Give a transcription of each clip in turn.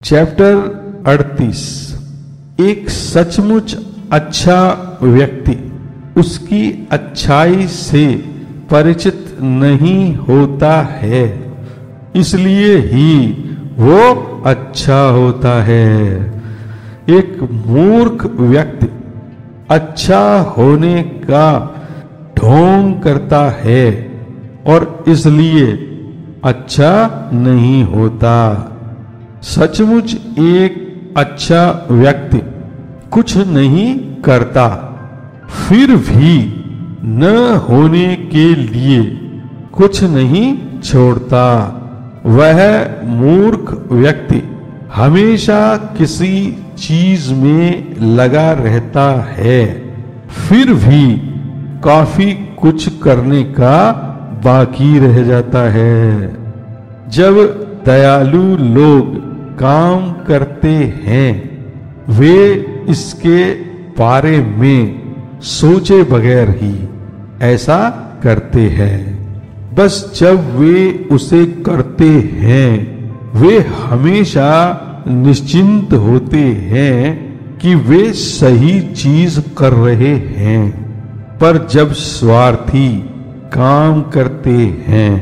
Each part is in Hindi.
चैप्टर 38। एक सचमुच अच्छा व्यक्ति उसकी अच्छाई से परिचित नहीं होता है, इसलिए ही वो अच्छा होता है। एक मूर्ख व्यक्ति अच्छा होने का ढोंग करता है और इसलिए अच्छा नहीं होता। सचमुच एक अच्छा व्यक्ति कुछ नहीं करता, फिर भी न होने के लिए कुछ नहीं छोड़ता। वह मूर्ख व्यक्ति हमेशा किसी चीज में लगा रहता है, फिर भी काफी कुछ करने का बाकी रह जाता है। जब दयालु लोग काम करते हैं, वे इसके बारे में सोचे बगैर ही ऐसा करते हैं। बस जब वे उसे करते हैं, वे हमेशा निश्चिंत होते हैं कि वे सही चीज कर रहे हैं। पर जब स्वार्थी काम करते हैं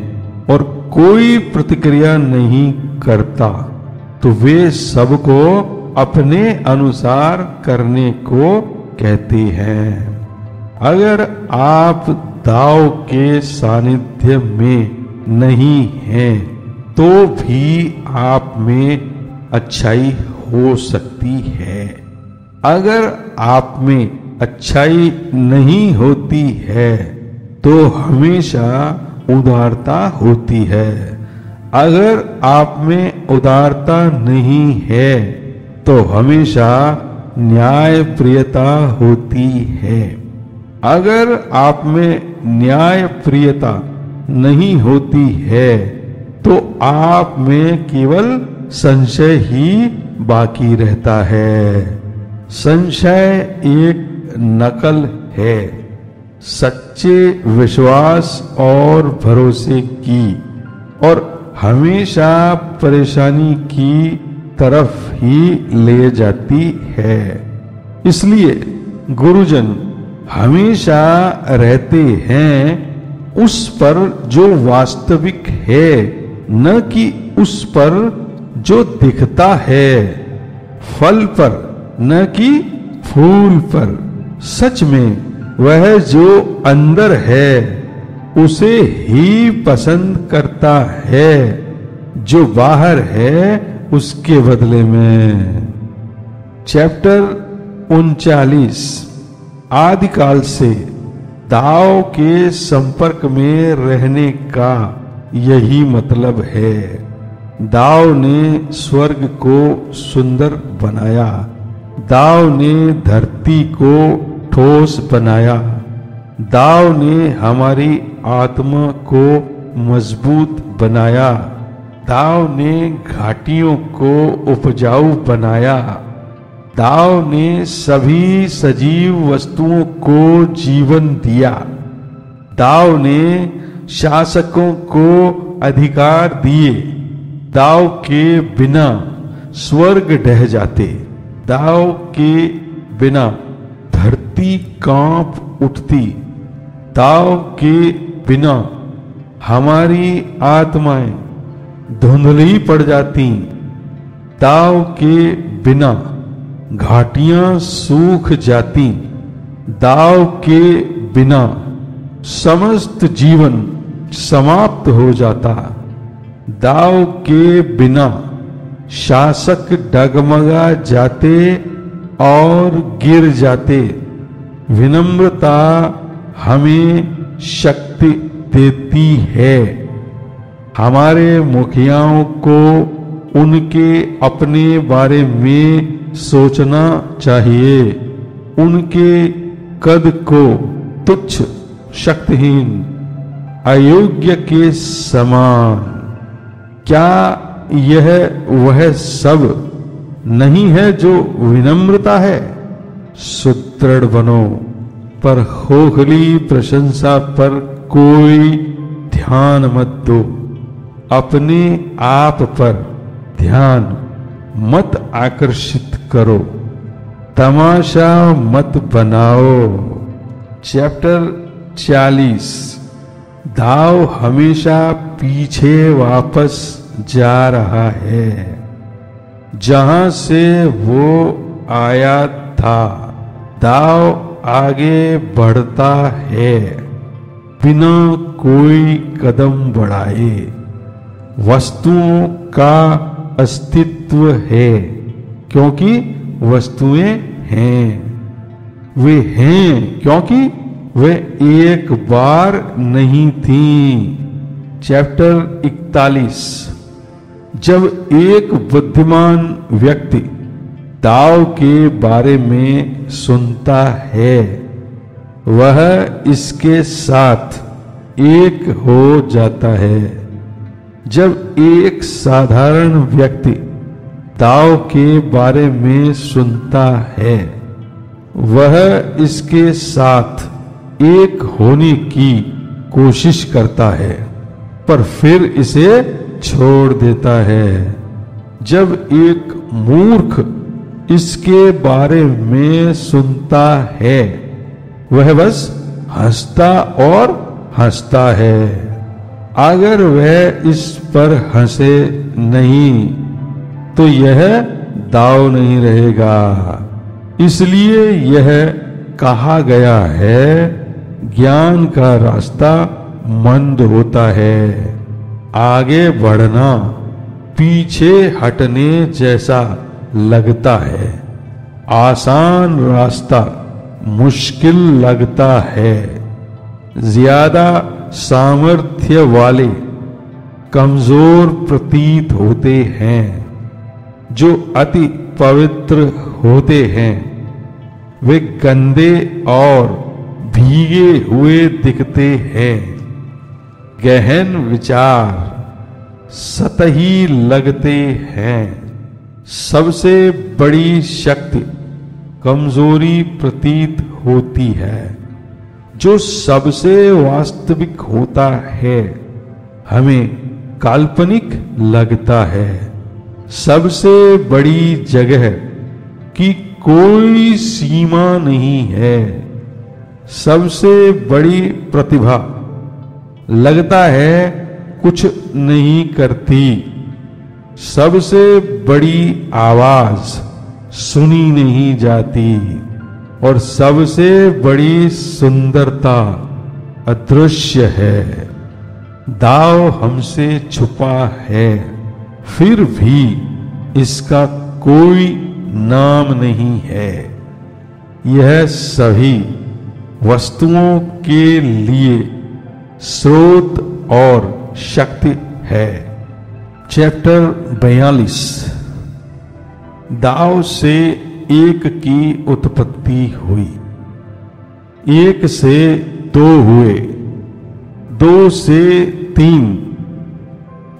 और कोई प्रतिक्रिया नहीं करता, तो वे सबको अपने अनुसार करने को कहते हैं। अगर आप दाव के सानिध्य में नहीं हैं, तो भी आप में अच्छाई हो सकती है। अगर आप में अच्छाई नहीं होती है, तो हमेशा उदारता होती है। अगर आप में उदारता नहीं है, तो हमेशा न्याय प्रियता होती है। अगर आप में न्याय प्रियता नहीं होती है, तो आप में केवल संशय ही बाकी रहता है। संशय एक नकल है सच्चे विश्वास और भरोसे की, और हमेशा परेशानी की तरफ ही ले जाती है। इसलिए गुरुजन हमेशा रहते हैं उस पर जो वास्तविक है, न कि उस पर जो दिखता है। फल पर न कि फूल पर। सच में वह जो अंदर है उसे ही पसंद करता है, जो बाहर है उसके बदले में। चैप्टर 39। आदिकाल से दाव के संपर्क में रहने का यही मतलब है। दाव ने स्वर्ग को सुंदर बनाया, दाव ने धरती को ठोस बनाया, दाव ने हमारी आत्मा को मजबूत बनाया, दाव ने घाटियों को उपजाऊ बनाया, दाव ने सभी सजीव वस्तुओं को जीवन दिया, दाव ने शासकों को अधिकार दिए। दाव के बिना स्वर्ग ढह जाते, दाव के बिना धरती कांप उठती, दाव के बिना हमारी आत्माएं धुंधली पड़ जाती, दाव के बिना घाटियां सूख जाती, दाव के बिना समस्त जीवन समाप्त हो जाता, दाव के बिना शासक डगमगा जाते और गिर जाते। विनम्रता हमें शक्ति देती है। हमारे मुखियाओं को उनके अपने बारे में सोचना चाहिए, उनके कद को तुच्छ, शक्तिहीन, अयोग्य के समान। क्या यह वह सब नहीं है जो विनम्रता है? सुदृढ़ बनो, पर खोखली प्रशंसा पर कोई ध्यान मत दो। अपने आप पर ध्यान मत आकर्षित करो, तमाशा मत बनाओ। चैप्टर 40। दाव हमेशा पीछे वापस जा रहा है, जहां से वो आया था। दाव आगे बढ़ता है बिना कोई कदम बढ़ाए। वस्तुओं का अस्तित्व है क्योंकि वस्तुएं हैं। वे हैं क्योंकि वे एक बार नहीं थीं। चैप्टर 41। जब एक बुद्धिमान व्यक्ति दाव के बारे में सुनता है, वह इसके साथ एक हो जाता है। जब एक साधारण व्यक्ति दाव के बारे में सुनता है, वह इसके साथ एक होने की कोशिश करता है, पर फिर इसे छोड़ देता है। जब एक मूर्ख इसके बारे में सुनता है, वह बस हंसता और हंसता है। अगर वह इस पर हंसे नहीं तो यह दाव नहीं रहेगा। इसलिए यह कहा गया है, ज्ञान का रास्ता मंद होता है। आगे बढ़ना पीछे हटने जैसा लगता है। आसान रास्ता मुश्किल लगता है। ज्यादा सामर्थ्य वाले कमजोर प्रतीत होते हैं। जो अति पवित्र होते हैं वे गंदे और भीगे हुए दिखते हैं। गहन विचार सतही लगते हैं। सबसे बड़ी शक्ति कमजोरी प्रतीत होती है। जो सबसे वास्तविक होता है हमें काल्पनिक लगता है। सबसे बड़ी जगह की कोई सीमा नहीं है। सबसे बड़ी प्रतिभा लगता है कुछ नहीं करती। सबसे बड़ी आवाज सुनी नहीं जाती और सबसे बड़ी सुंदरता अदृश्य है। दाव हमसे छुपा है, फिर भी इसका कोई नाम नहीं है। यह सभी वस्तुओं के लिए स्रोत और शक्ति है। चैप्टर 42। दाव से एक की उत्पत्ति हुई, एक से दो हुए, दो से तीन,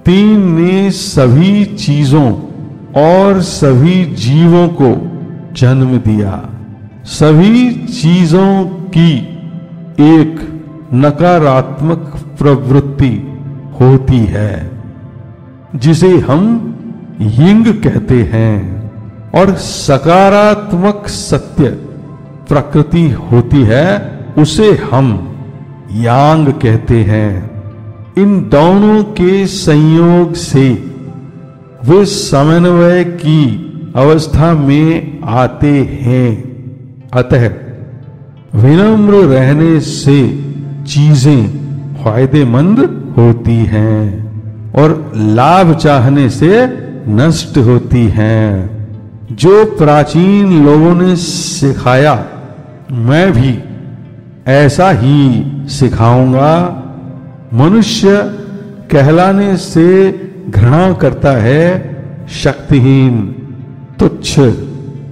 तीन ने सभी चीजों और सभी जीवों को जन्म दिया। सभी चीजों की एक नकारात्मक प्रवृत्ति होती है जिसे हम यिंग कहते हैं, और सकारात्मक सत्य प्रकृति होती है, उसे हम यांग कहते हैं। इन दोनों के संयोग से वे समन्वय की अवस्था में आते हैं। अतः विनम्र रहने से चीजें फायदेमंद होती हैं और लाभ चाहने से नष्ट होती हैं। जो प्राचीन लोगों ने सिखाया मैं भी ऐसा ही सिखाऊंगा। मनुष्य कहलाने से घृणा करता है शक्तिहीन, तुच्छ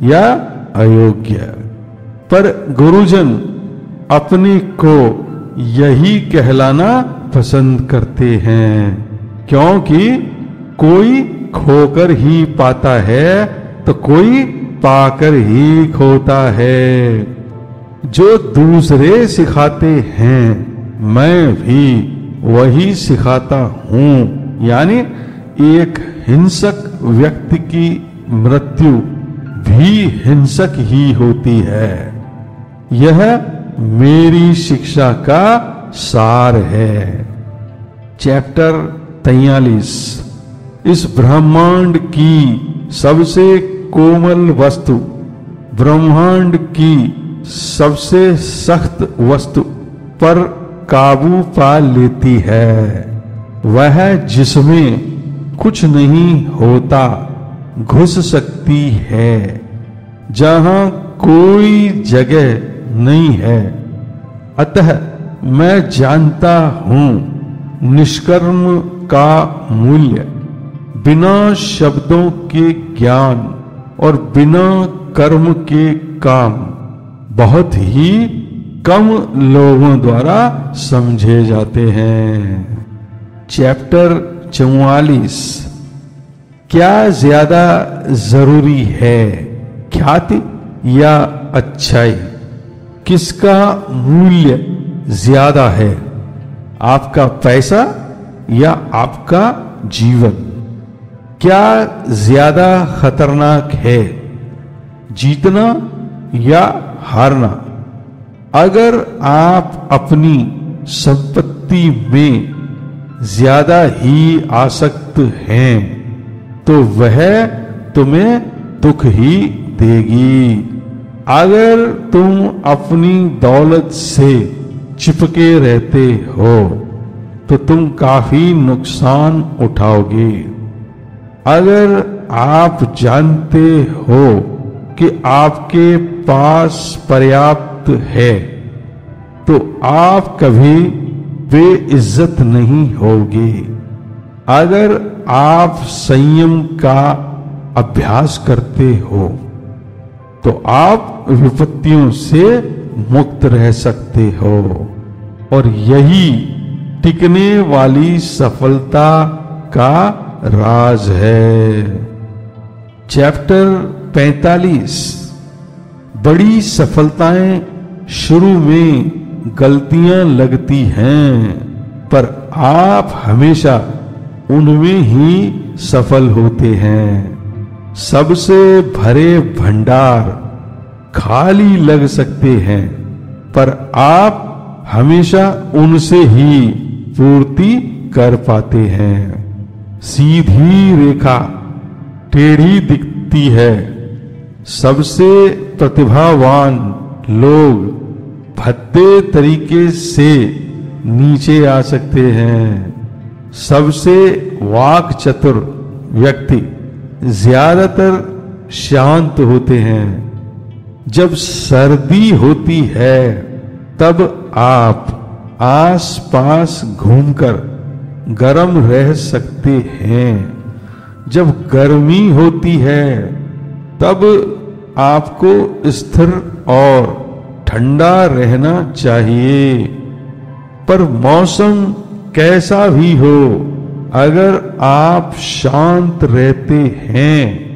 या अयोग्य, पर गुरुजन अपने को यही कहलाना पसंद करते हैं, क्योंकि कोई खोकर ही पाता है तो कोई पाकर ही खोता है। जो दूसरे सिखाते हैं मैं भी वही सिखाता हूं, यानी एक हिंसक व्यक्ति की मृत्यु भी हिंसक ही होती है। यह मेरी शिक्षा का सार है। चैप्टर 43। इस ब्रह्मांड की सबसे कोमल वस्तु, ब्रह्मांड की सबसे सख्त वस्तु पर काबू पा लेती है। वह जिसमें कुछ नहीं होता घुस सकती है, जहां कोई जगह नहीं है। अतः मैं जानता हूं निष्कर्म का मूल्य, बिना शब्दों के ज्ञान और बिना कर्म के काम बहुत ही कम लोगों द्वारा समझे जाते हैं। चैप्टर 44। क्या ज्यादा जरूरी है, ख्याति या अच्छाई? किसका मूल्य ज्यादा है, आपका पैसा या आपका जीवन? क्या ज्यादा खतरनाक है, जीतना या हारना? अगर आप अपनी संपत्ति में ज्यादा ही आसक्त हैं तो वह तुम्हें दुख ही देगी। अगर तुम अपनी दौलत से चिपके रहते हो तो तुम काफी नुकसान उठाओगे। अगर आप जानते हो कि आपके पास पर्याप्त है तो आप कभी बेइज्जत नहीं होगे। अगर आप संयम का अभ्यास करते हो तो आप विपत्तियों से मुक्त रह सकते हो, और यही टिकने वाली सफलता का राज है। चैप्टर 45। बड़ी सफलताएं शुरू में गलतियां लगती हैं, पर आप हमेशा उनमें ही सफल होते हैं। सबसे भरे भंडार खाली लग सकते हैं, पर आप हमेशा उनसे ही पूर्ति कर पाते हैं। सीधी रेखा टेढ़ी दिखती है। सबसे प्रतिभावान लोग भद्दे तरीके से नीचे आ सकते हैं। सबसे वाक चतुर व्यक्ति ज्यादातर शांत होते हैं। जब सर्दी होती है तब आप आस-पास घूमकर गर्म रह सकते हैं। जब गर्मी होती है तब आपको स्थिर और ठंडा रहना चाहिए। पर मौसम कैसा भी हो, अगर आप शांत रहते हैं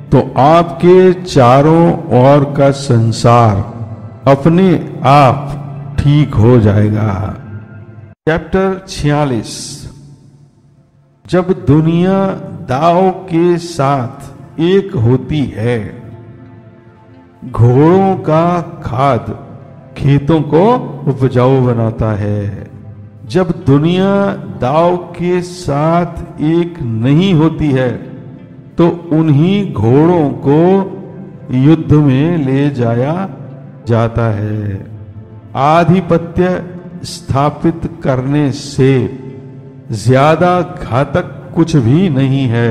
तो आपके चारों ओर का संसार अपने आप ठीक हो जाएगा। चैप्टर 46। जब दुनिया दाव के साथ एक होती है, घोड़ों का खाद खेतों को उपजाऊ बनाता है। जब दुनिया दाव के साथ एक नहीं होती है तो उन्हीं घोड़ों को युद्ध में ले जाया जाता है। आधिपत्य स्थापित करने से ज्यादा घातक कुछ भी नहीं है।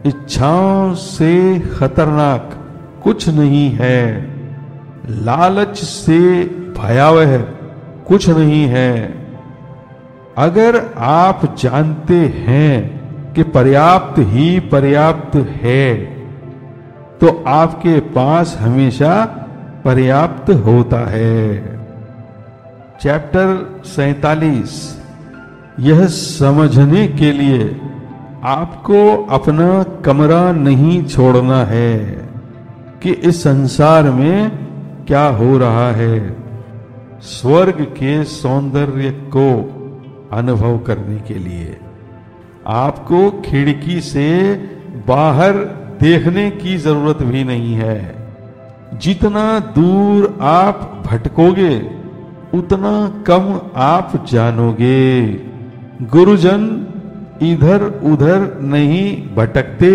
इच्छाओं से खतरनाक कुछ नहीं है। लालच से भयावह कुछ नहीं है। अगर आप जानते हैं कि पर्याप्त ही पर्याप्त है तो आपके पास हमेशा पर्याप्त होता है। चैप्टर 47। यह समझने के लिए आपको अपना कमरा नहीं छोड़ना है कि इस संसार में क्या हो रहा है। स्वर्ग के सौंदर्य को अनुभव करने के लिए आपको खिड़की से बाहर देखने की जरूरत भी नहीं है। जितना दूर आप भटकोगे उतना कम आप जानोगे। गुरुजन इधर उधर नहीं भटकते,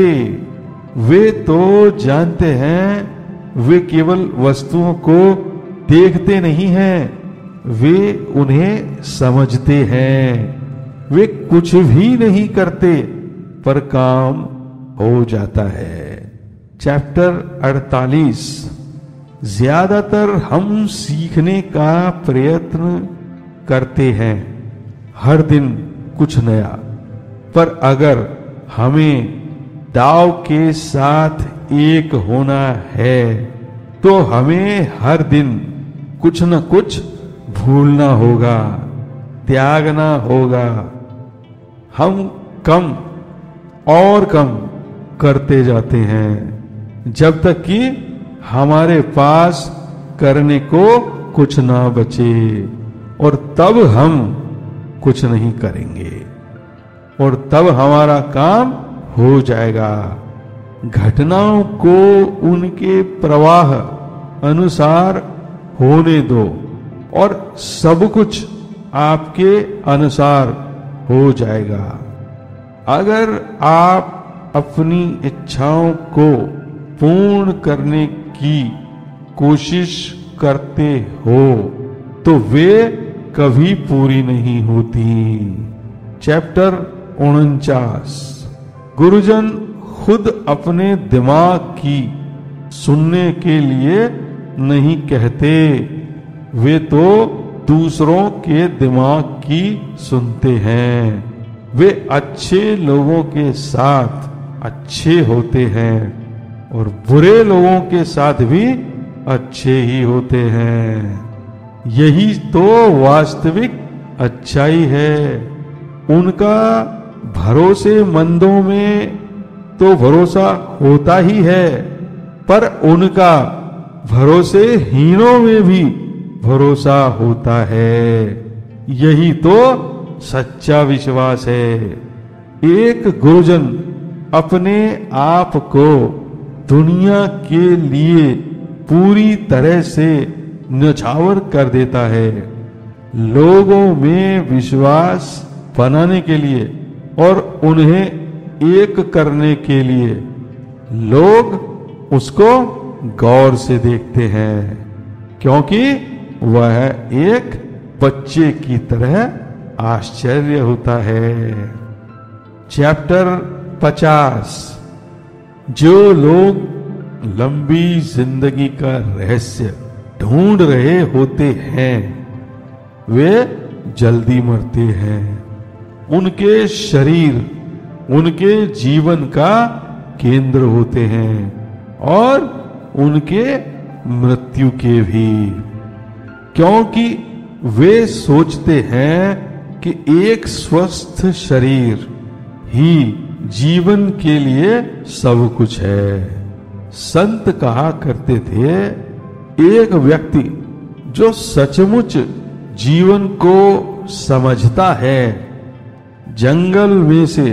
वे तो जानते हैं। वे केवल वस्तुओं को देखते नहीं हैं, वे उन्हें समझते हैं। वे कुछ भी नहीं करते पर काम हो जाता है। चैप्टर 48। ज्यादातर हम सीखने का प्रयत्न करते हैं, हर दिन कुछ नया, पर अगर हमें दाव के साथ एक होना है तो हमें हर दिन कुछ न कुछ भूलना होगा, त्यागना होगा। हम कम और कम करते जाते हैं जब तक कि हमारे पास करने को कुछ ना बचे, और तब हम कुछ नहीं करेंगे और तब हमारा काम हो जाएगा। घटनाओं को उनके प्रवाह अनुसार होने दो और सब कुछ आपके अनुसार हो जाएगा। अगर आप अपनी इच्छाओं को पूर्ण करने की कोशिश करते हो तो वे कभी पूरी नहीं होती। चैप्टर 49। गुरुजन खुद अपने दिमाग की सुनने के लिए नहीं कहते, वे तो दूसरों के दिमाग की सुनते हैं। वे अच्छे लोगों के साथ अच्छे होते हैं और बुरे लोगों के साथ भी अच्छे ही होते हैं। यही तो वास्तविक अच्छाई है। उनका भरोसेमंदों में तो भरोसा होता ही है, पर उनका भरोसेहीनों में भी भरोसा होता है। यही तो सच्चा विश्वास है। एक गुरुजन अपने आप को दुनिया के लिए पूरी तरह से न्यौछावर कर देता है। लोगों में विश्वास बनाने के लिए और उन्हें एक करने के लिए लोग उसको गौर से देखते हैं, क्योंकि वह एक बच्चे की तरह आश्चर्य होता है। चैप्टर 50। जो लोग लंबी जिंदगी का रहस्य ढूंढ रहे होते हैं वे जल्दी मरते हैं। उनके शरीर उनके जीवन का केंद्र होते हैं और उनके मृत्यु के भी, क्योंकि वे सोचते हैं कि एक स्वस्थ शरीर ही जीवन के लिए सब कुछ है। संत कहा करते थे, एक व्यक्ति जो सचमुच जीवन को समझता है, जंगल में से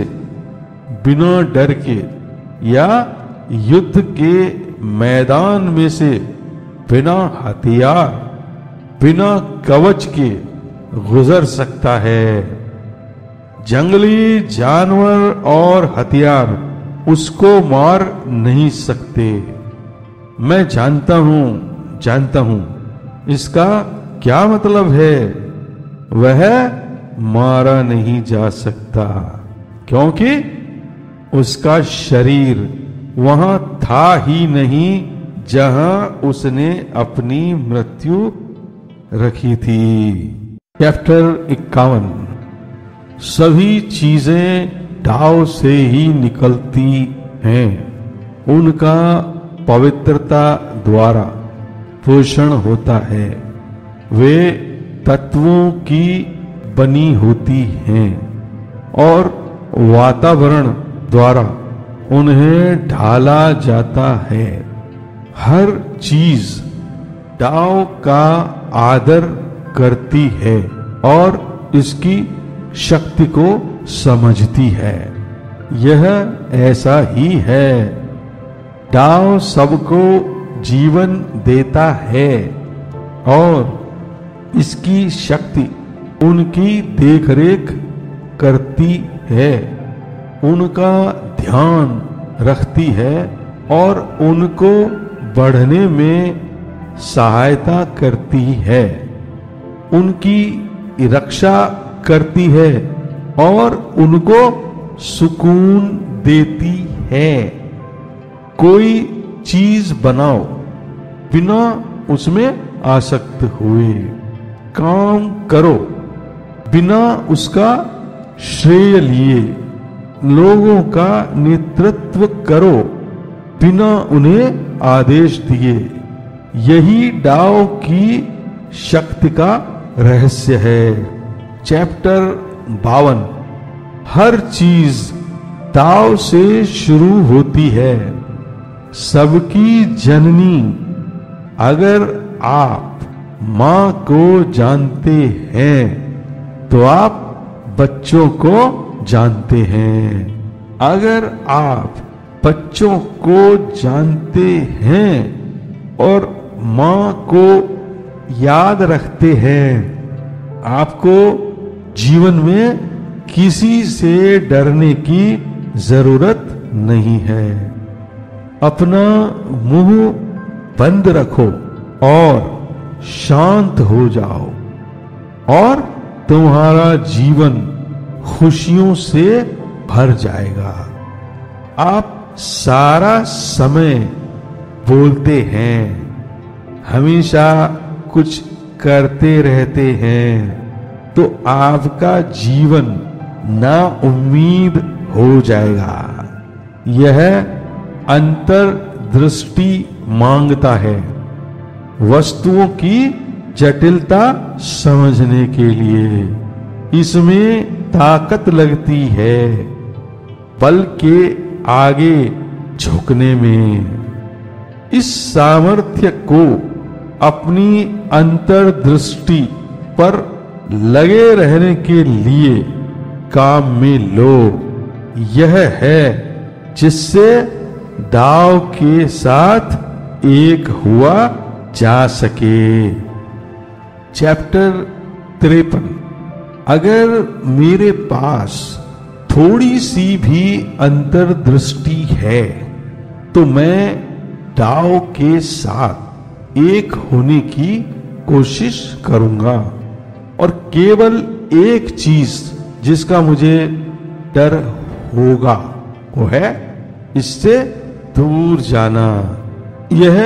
बिना डर के या युद्ध के मैदान में से बिना हथियार बिना कवच के गुजर सकता है। जंगली जानवर और हथियार उसको मार नहीं सकते। मैं जानता हूं इसका क्या मतलब है। वह मारा नहीं जा सकता क्योंकि उसका शरीर वहां था ही नहीं जहां उसने अपनी मृत्यु रखी थी। चैप्टर 51। सभी चीजें ढाव से ही निकलती हैं, उनका पवित्रता द्वारा पोषण होता है। वे तत्वों की बनी होती हैं और वातावरण द्वारा उन्हें ढाला जाता है। हर चीज डाव का आदर करती है और इसकी शक्ति को समझती है। यह ऐसा ही है। दाव सबको जीवन देता है और इसकी शक्ति उनकी देखरेख करती है, उनका ध्यान रखती है और उनको बढ़ने में सहायता करती है, उनकी रक्षा करती है और उनको सुकून देती है। कोई चीज बनाओ बिना उसमें आसक्त हुए, काम करो बिना उसका श्रेय लिए, लोगों का नेतृत्व करो बिना उन्हें आदेश दिए। यही दाव की शक्ति का रहस्य है। चैप्टर 52। हर चीज दाव से शुरू होती है, सबकी जननी। अगर आप मां को जानते हैं तो आप बच्चों को जानते हैं। अगर आप बच्चों को जानते हैं और मां को याद रखते हैं, आपको जीवन में किसी से डरने की जरूरत नहीं है। अपना मुंह बंद रखो और शांत हो जाओ और तुम्हारा जीवन खुशियों से भर जाएगा। आप सारा समय बोलते हैं, हमेशा कुछ करते रहते हैं, तो आपका जीवन ना उम्मीद हो जाएगा। यह अंतर्दृष्टि मांगता है, वस्तुओं की जटिलता समझने के लिए इसमें ताकत लगती है, बल के आगे झुकने में। इस सामर्थ्य को अपनी अंतर्दृष्टि पर लगे रहने के लिए काम में लो। यह है जिससे दाव के साथ एक हुआ जा सके। चैप्टर 53। अगर मेरे पास थोड़ी सी भी अंतर्दृष्टि है तो मैं दाव के साथ एक होने की कोशिश करूंगा और केवल एक चीज जिसका मुझे डर होगा वो है इससे दूर जाना। यह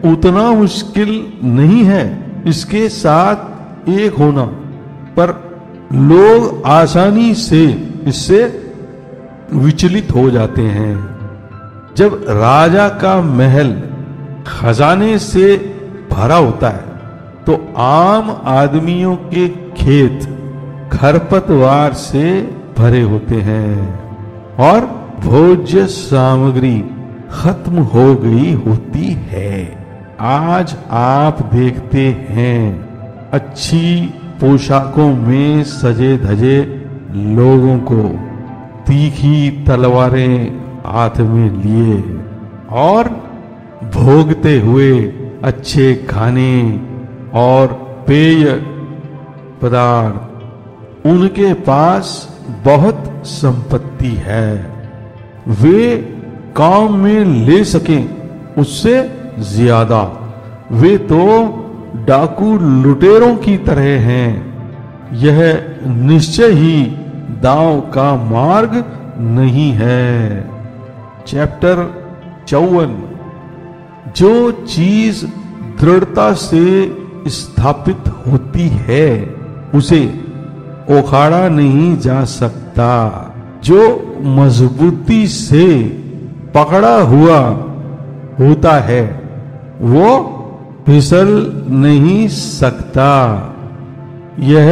उतना मुश्किल नहीं है इसके साथ एक होना, पर लोग आसानी से इससे विचलित हो जाते हैं। जब राजा का महल खजाने से भरा होता है तो आम आदमियों के खेत खरपतवार से भरे होते हैं और भोज्य सामग्री खत्म हो गई होती है। आज आप देखते हैं अच्छी पोशाकों में सजे धजे लोगों को तीखी तलवारें हाथ में लिए और भोगते हुए अच्छे खाने और पेय पदार्थ। उनके पास बहुत संपत्ति है, वे काम में ले सकें उससे ज्यादा। वे तो डाकू लुटेरों की तरह हैं। यह निश्चय ही दांव का मार्ग नहीं है। चैप्टर 54। जो चीज दृढ़ता से स्थापित होती है उसे उखाड़ा नहीं जा सकता। जो मजबूती से पकड़ा हुआ होता है वो फिसल नहीं सकता। यह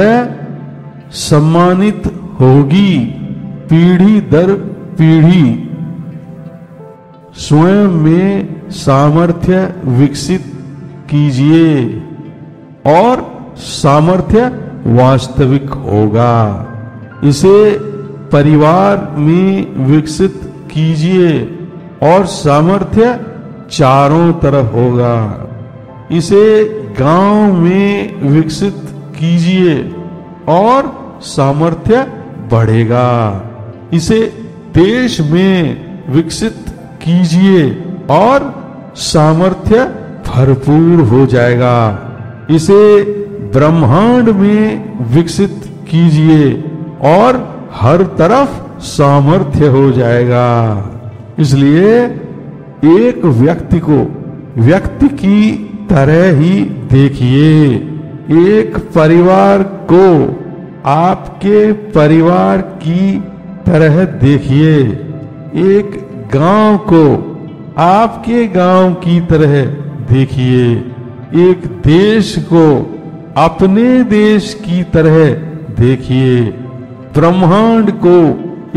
सम्मानित होगी पीढ़ी दर पीढ़ी। स्वयं में सामर्थ्य विकसित कीजिए और सामर्थ्य वास्तविक होगा। इसे परिवार में विकसित कीजिए और सामर्थ्य चारों तरफ होगा। इसे गांव में विकसित कीजिए और सामर्थ्य बढ़ेगा। इसे देश में विकसित कीजिए और सामर्थ्य भरपूर हो जाएगा। इसे ब्रह्मांड में विकसित कीजिए और हर तरफ सामर्थ्य हो जाएगा। इसलिए एक व्यक्ति को व्यक्ति की तरह ही देखिए, एक परिवार को आपके परिवार की तरह देखिए, एक गांव को आपके गांव की तरह देखिए, एक देश को अपने देश की तरह देखिए, ब्रह्मांड को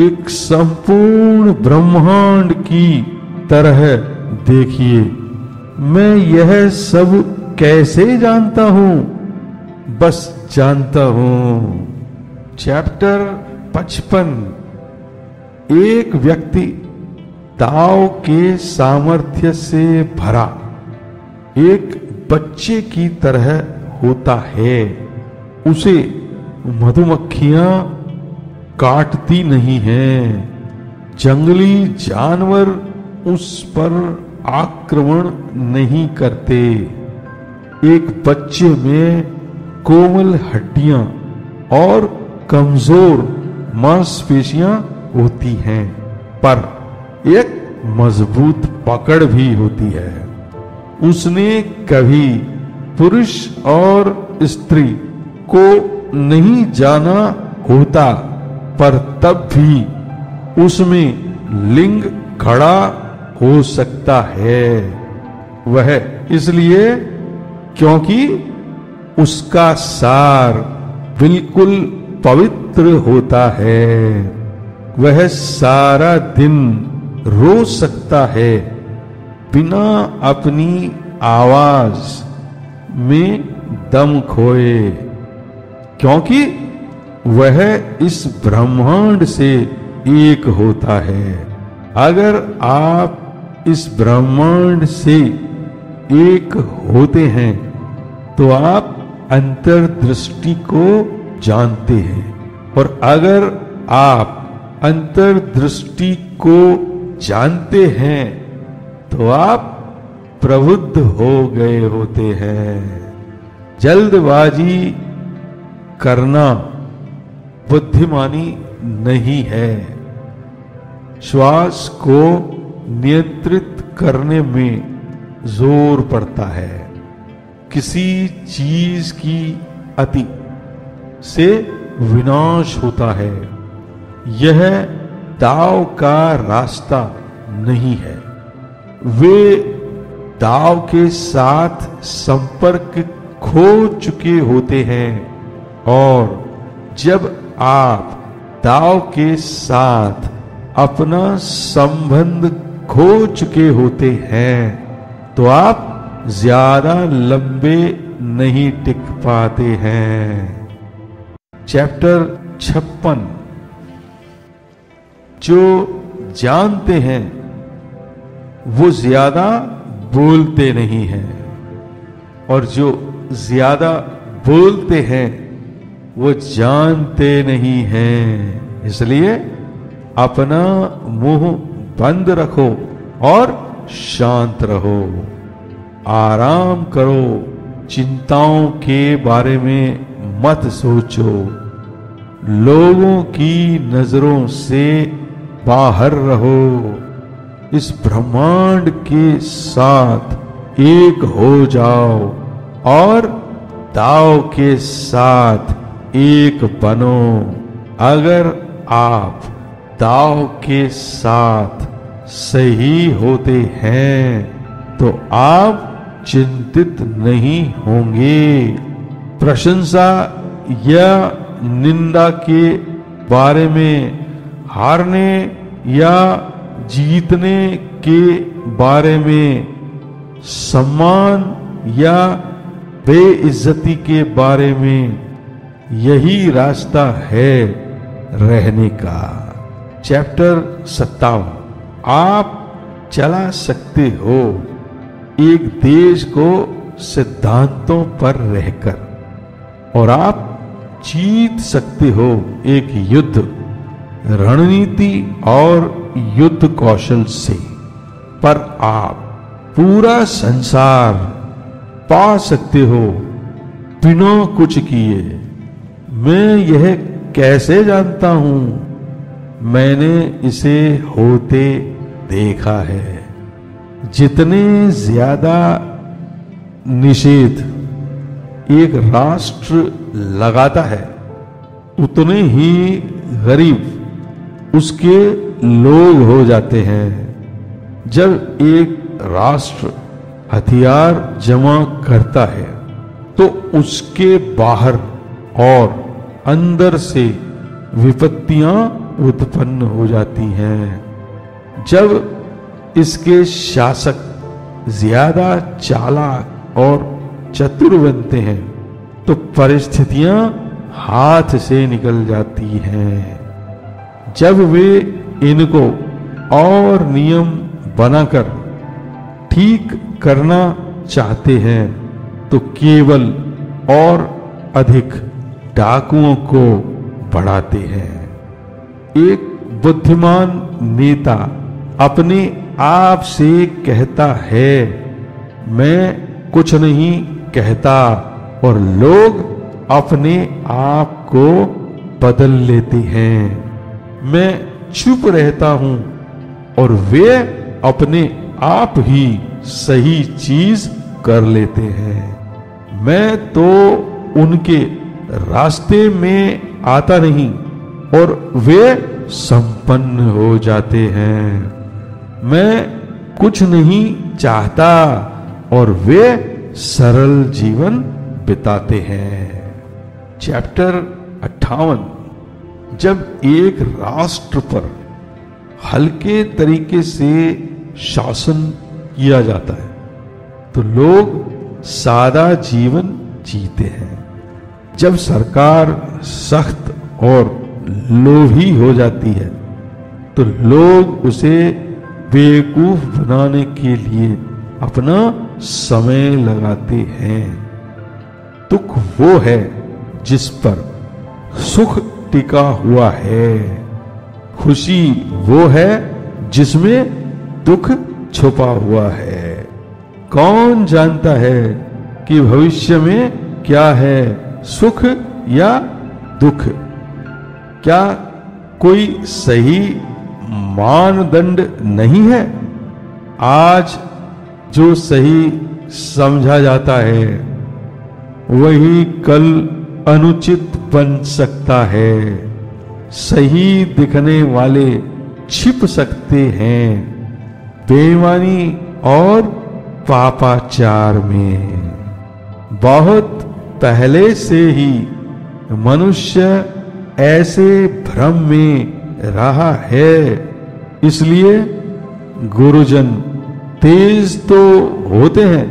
एक संपूर्ण ब्रह्मांड की तरह देखिए। मैं यह सब कैसे जानता हूं? बस जानता हूं। चैप्टर 55। एक व्यक्ति दाव के सामर्थ्य से भरा एक बच्चे की तरह होता है। उसे मधुमक्खियां काटती नहीं हैं, जंगली जानवर उस पर आक्रमण नहीं करते। एक बच्चे में कोमल हड्डियां और कमजोर मांसपेशियां होती हैं, पर एक मजबूत पकड़ भी होती है। उसने कभी पुरुष और स्त्री को नहीं जाना होता, पर तब भी उसमें लिंग खड़ा हो सकता है। वह इसलिए क्योंकि उसका सार बिल्कुल पवित्र होता है। वह सारा दिन रो सकता है बिना अपनी आवाज में दम खोए, क्योंकि वह इस ब्रह्मांड से एक होता है। अगर आप इस ब्रह्मांड से एक होते हैं तो आप अंतर्दृष्टि को जानते हैं, और अगर आप अंतर्दृष्टि को जानते हैं तो आप प्रबुद्ध हो गए होते हैं। जल्दबाजी करना बुद्धिमानी नहीं है। श्वास को नियंत्रित करने में जोर पड़ता है। किसी चीज की अति से विनाश होता है। यह दाव का रास्ता नहीं है। वे दाव के साथ संपर्क खो चुके होते हैं, और जब आप दाव के साथ अपना संबंध खो चुके होते हैं तो आप ज्यादा लंबे नहीं टिक पाते हैं। चैप्टर 56। जो जानते हैं वो ज्यादा बोलते नहीं हैं, और जो ज्यादा बोलते हैं वो जानते नहीं हैं। इसलिए अपना मुंह बंद रखो और शांत रहो। आराम करो, चिंताओं के बारे में मत सोचो। लोगों की नजरों से बाहर रहो। इस ब्रह्मांड के साथ एक हो जाओ और दाव के साथ एक बनो। अगर आप दाव के साथ सही होते हैं तो आप चिंतित नहीं होंगे। प्रशंसा या निंदा के बारे में, हारने या जीतने के बारे में, सम्मान या बेइज्जती के बारे में, यही रास्ता है रहने का। चैप्टर 57। आप चला सकते हो एक देश को सिद्धांतों पर रहकर, और आप जीत सकते हो एक युद्ध रणनीति और युद्ध कौशल से, पर आप पूरा संसार पा सकते हो बिना कुछ किए। मैं यह कैसे जानता हूं? मैंने इसे होते देखा है। जितने ज्यादा निषेध एक राष्ट्र लगाता है, उतने ही गरीब उसके लोग हो जाते हैं। जब एक राष्ट्र हथियार जमा करता है तो उसके बाहर और अंदर से विपत्तियां उत्पन्न हो जाती हैं। जब इसके शासक ज्यादा चालाक और चतुर बनते हैं तो परिस्थितियां हाथ से निकल जाती हैं। जब वे इनको और नियम बनाकर ठीक करना चाहते हैं तो केवल और अधिक डाकुओं को बढ़ाते हैं। एक बुद्धिमान नेता अपने आप से कहता है, मैं कुछ नहीं कहता, और लोग अपने आप को बदल लेते हैं। मैं चुप रहता हूं और वे अपने आप ही सही चीज कर लेते हैं। मैं तो उनके रास्ते में आता नहीं और वे संपन्न हो जाते हैं। मैं कुछ नहीं चाहता और वे सरल जीवन बिताते हैं। चैप्टर 58। जब एक राष्ट्र पर हल्के तरीके से शासन किया जाता है तो लोग सादा जीवन जीते हैं। जब सरकार सख्त और लोभी हो जाती है तो लोग उसे बेवकूफ बनाने के लिए अपना समय लगाते हैं। दुख वो है जिस पर सुख टिका हुआ है, खुशी वो है जिसमें दुख छुपा हुआ है। कौन जानता है कि भविष्य में क्या है, सुख या दुख? क्या कोई सही मानदंड नहीं है? आज जो सही समझा जाता है वही कल अनुचित बन सकता है। सही दिखने वाले छिप सकते हैं बेईमानी और पापाचार में। बहुत पहले से ही मनुष्य ऐसे भ्रम में रहा है, इसलिए गुरुजन तेज तो होते हैं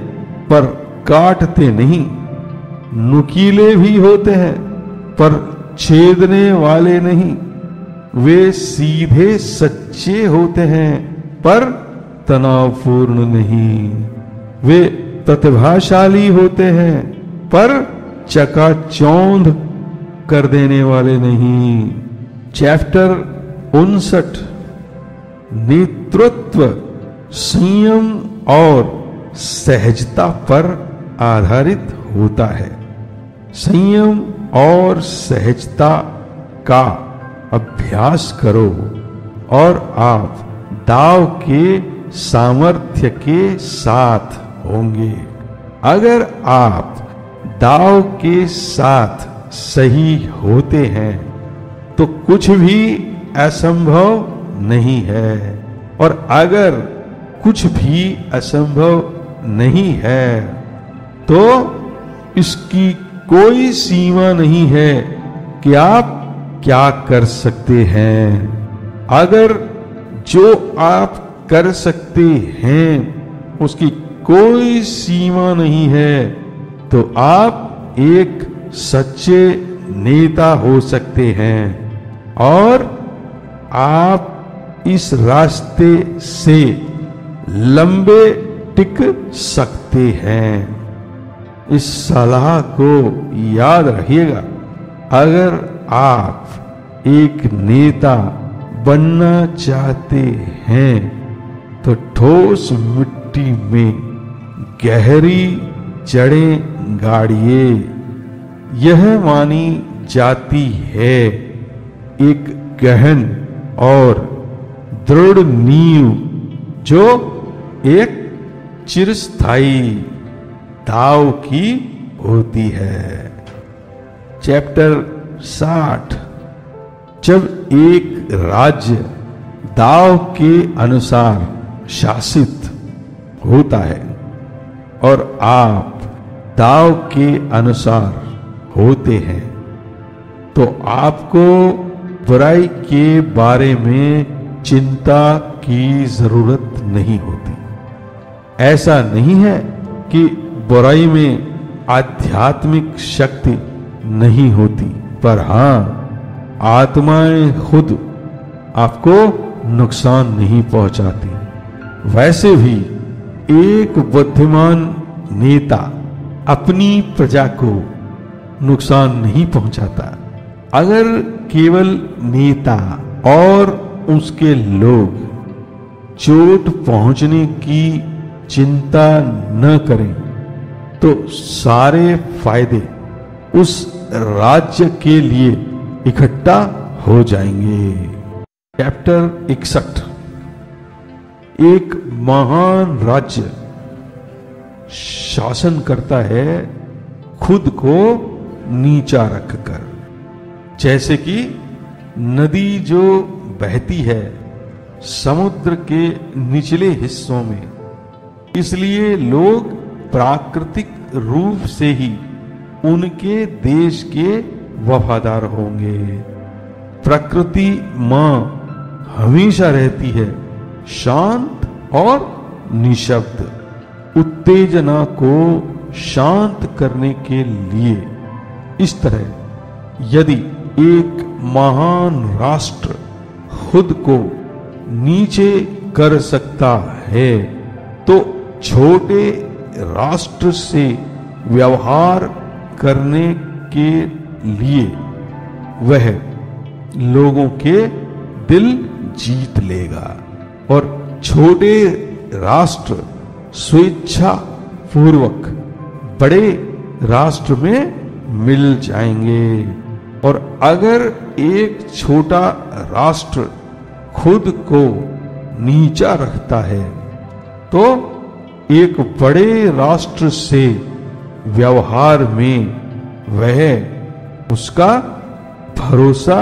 पर काटते नहीं, नुकीले भी होते हैं पर छेदने वाले नहीं। वे सीधे सच्चे होते हैं पर तनावपूर्ण नहीं। वे प्रतिभाशाली होते हैं पर चकाचौंध कर देने वाले नहीं। चैप्टर 59। नेतृत्व संयम और सहजता पर आधारित होता है। संयम और सहजता का अभ्यास करो और आप दाव के सामर्थ्य के साथ होंगे। अगर आप दाव के साथ सही होते हैं तो कुछ भी असंभव नहीं है, और अगर कुछ भी असंभव नहीं है तो इसकी कोई सीमा नहीं है कि आप क्या कर सकते हैं। अगर जो आप कर सकते हैं उसकी कोई सीमा नहीं है तो आप एक सच्चे नेता हो सकते हैं, और आप इस रास्ते से लंबे टिक सकते हैं। इस सलाह को याद रखिएगा, अगर आप एक नेता बनना चाहते हैं तो ठोस मिट्टी में गहरी जड़ें गाड़िए। यह मानी जाती है एक गहन और दृढ़ नींव जो एक चिरस्थायी दाव की होती है। चैप्टर 60। जब एक राज्य दाव के अनुसार शासित होता है और आप दाव के अनुसार होते हैं तो आपको बुराई के बारे में चिंता की जरूरत नहीं होती। ऐसा नहीं है कि बुराई में आध्यात्मिक शक्ति नहीं होती, पर हां, आत्माएं खुद आपको नुकसान नहीं पहुंचाती। वैसे भी एक बुद्धिमान नेता अपनी प्रजा को नुकसान नहीं पहुंचाता। अगर केवल नेता और उसके लोग चोट पहुंचने की चिंता न करें तो सारे फायदे उस राज्य के लिए इकट्ठा हो जाएंगे। चैप्टर 61। एक महान राज्य शासन करता है खुद को नीचा रखकर, जैसे कि नदी जो बहती है समुद्र के निचले हिस्सों में। इसलिए लोग प्राकृतिक रूप से ही उनके देश के वफादार होंगे। प्रकृति मां हमेशा रहती है शांत और निशब्द। उत्तेजना को शांत करने के लिए इस तरह यदि एक महान राष्ट्र खुद को नीचे कर सकता है तो छोटे राष्ट्र से व्यवहार करने के लिए वह लोगों के दिल जीत लेगा और छोटे राष्ट्र स्वेच्छा पूर्वक बड़े राष्ट्र में मिल जाएंगे। और अगर एक छोटा राष्ट्र खुद को नीचा रखता है तो एक बड़े राष्ट्र से व्यवहार में वह उसका भरोसा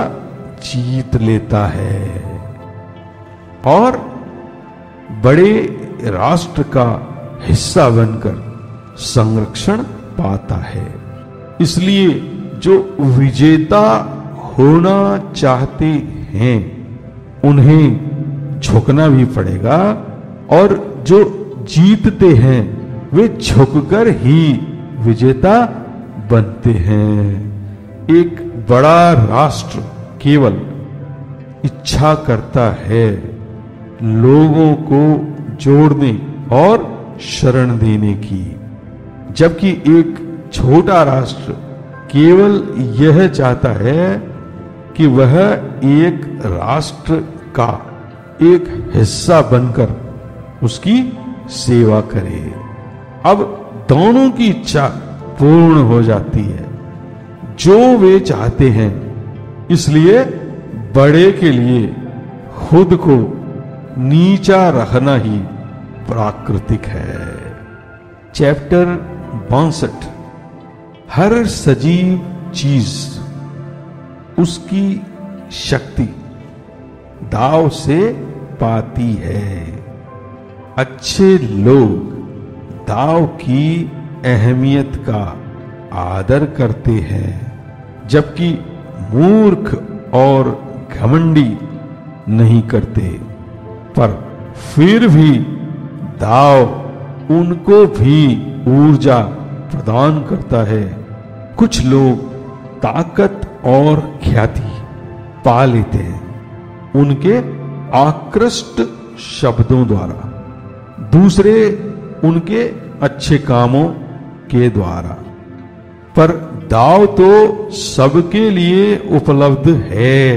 जीत लेता है और बड़े राष्ट्र का हिस्सा बनकर संरक्षण पाता है। इसलिए जो विजेता होना चाहते हैं उन्हें झुकना भी पड़ेगा और जो जीतते हैं वे झुककर ही विजेता बनते हैं। एक बड़ा राष्ट्र केवल इच्छा करता है लोगों को जोड़ने और शरण देने की, जबकि एक छोटा राष्ट्र केवल यह चाहता है कि वह एक राष्ट्र का एक हिस्सा बनकर उसकी सेवा करे। अब दोनों की इच्छा पूर्ण हो जाती है जो वे चाहते हैं। इसलिए बड़े के लिए खुद को नीचा रखना ही प्राकृतिक है। चैप्टर 62। हर सजीव चीज उसकी शक्ति दाव से पाती है। अच्छे लोग दाव की अहमियत का आदर करते हैं, जबकि मूर्ख और घमंडी नहीं करते। पर फिर भी दाव उनको भी ऊर्जा प्रदान करता है। कुछ लोग ताकत और ख्याति पा लेते हैं उनके आकृष्ट शब्दों द्वारा, दूसरे उनके अच्छे कामों के द्वारा। पर दाव तो सबके लिए उपलब्ध है,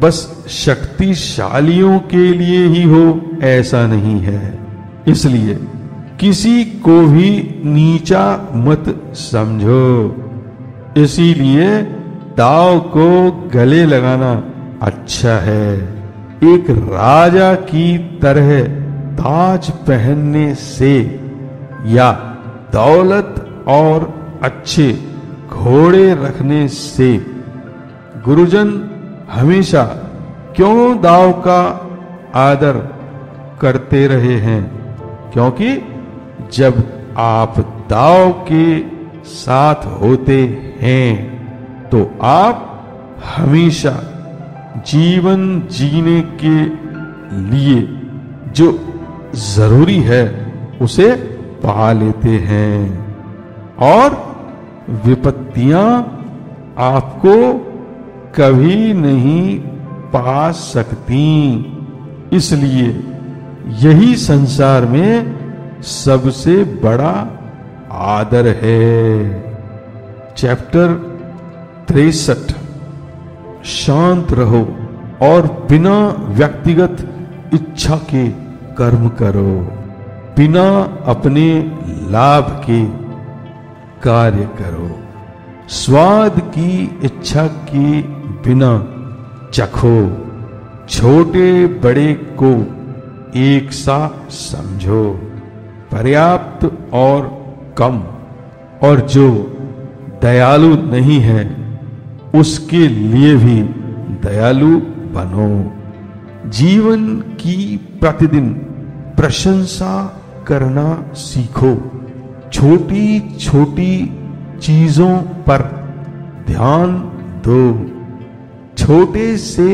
बस शक्तिशालियों के लिए ही हो ऐसा नहीं है। इसलिए किसी को भी नीचा मत समझो। इसीलिए दाव को गले लगाना अच्छा है। एक राजा की तरह ताज पहनने से या दौलत और अच्छे घोड़े रखने से गुरुजन हमेशा क्यों दाव का आदर करते रहे हैं? क्योंकि जब आप दाव के साथ होते हैं तो आप हमेशा जीवन जीने के लिए जो जरूरी है उसे पा लेते हैं और विपत्तियां आपको कभी नहीं पा सकती। इसलिए यही संसार में सबसे बड़ा आदर है। चैप्टर 63। शांत रहो और बिना व्यक्तिगत इच्छा के कर्म करो, बिना अपने लाभ के कार्य करो, स्वाद की इच्छा के बिना चखो, छोटे बड़े को एक सा समझो, पर्याप्त और कम, और जो दयालु नहीं है उसके लिए भी दयालु बनो। जीवन की प्रतिदिन प्रशंसा करना सीखो, छोटी छोटी चीजों पर ध्यान दो, छोटे से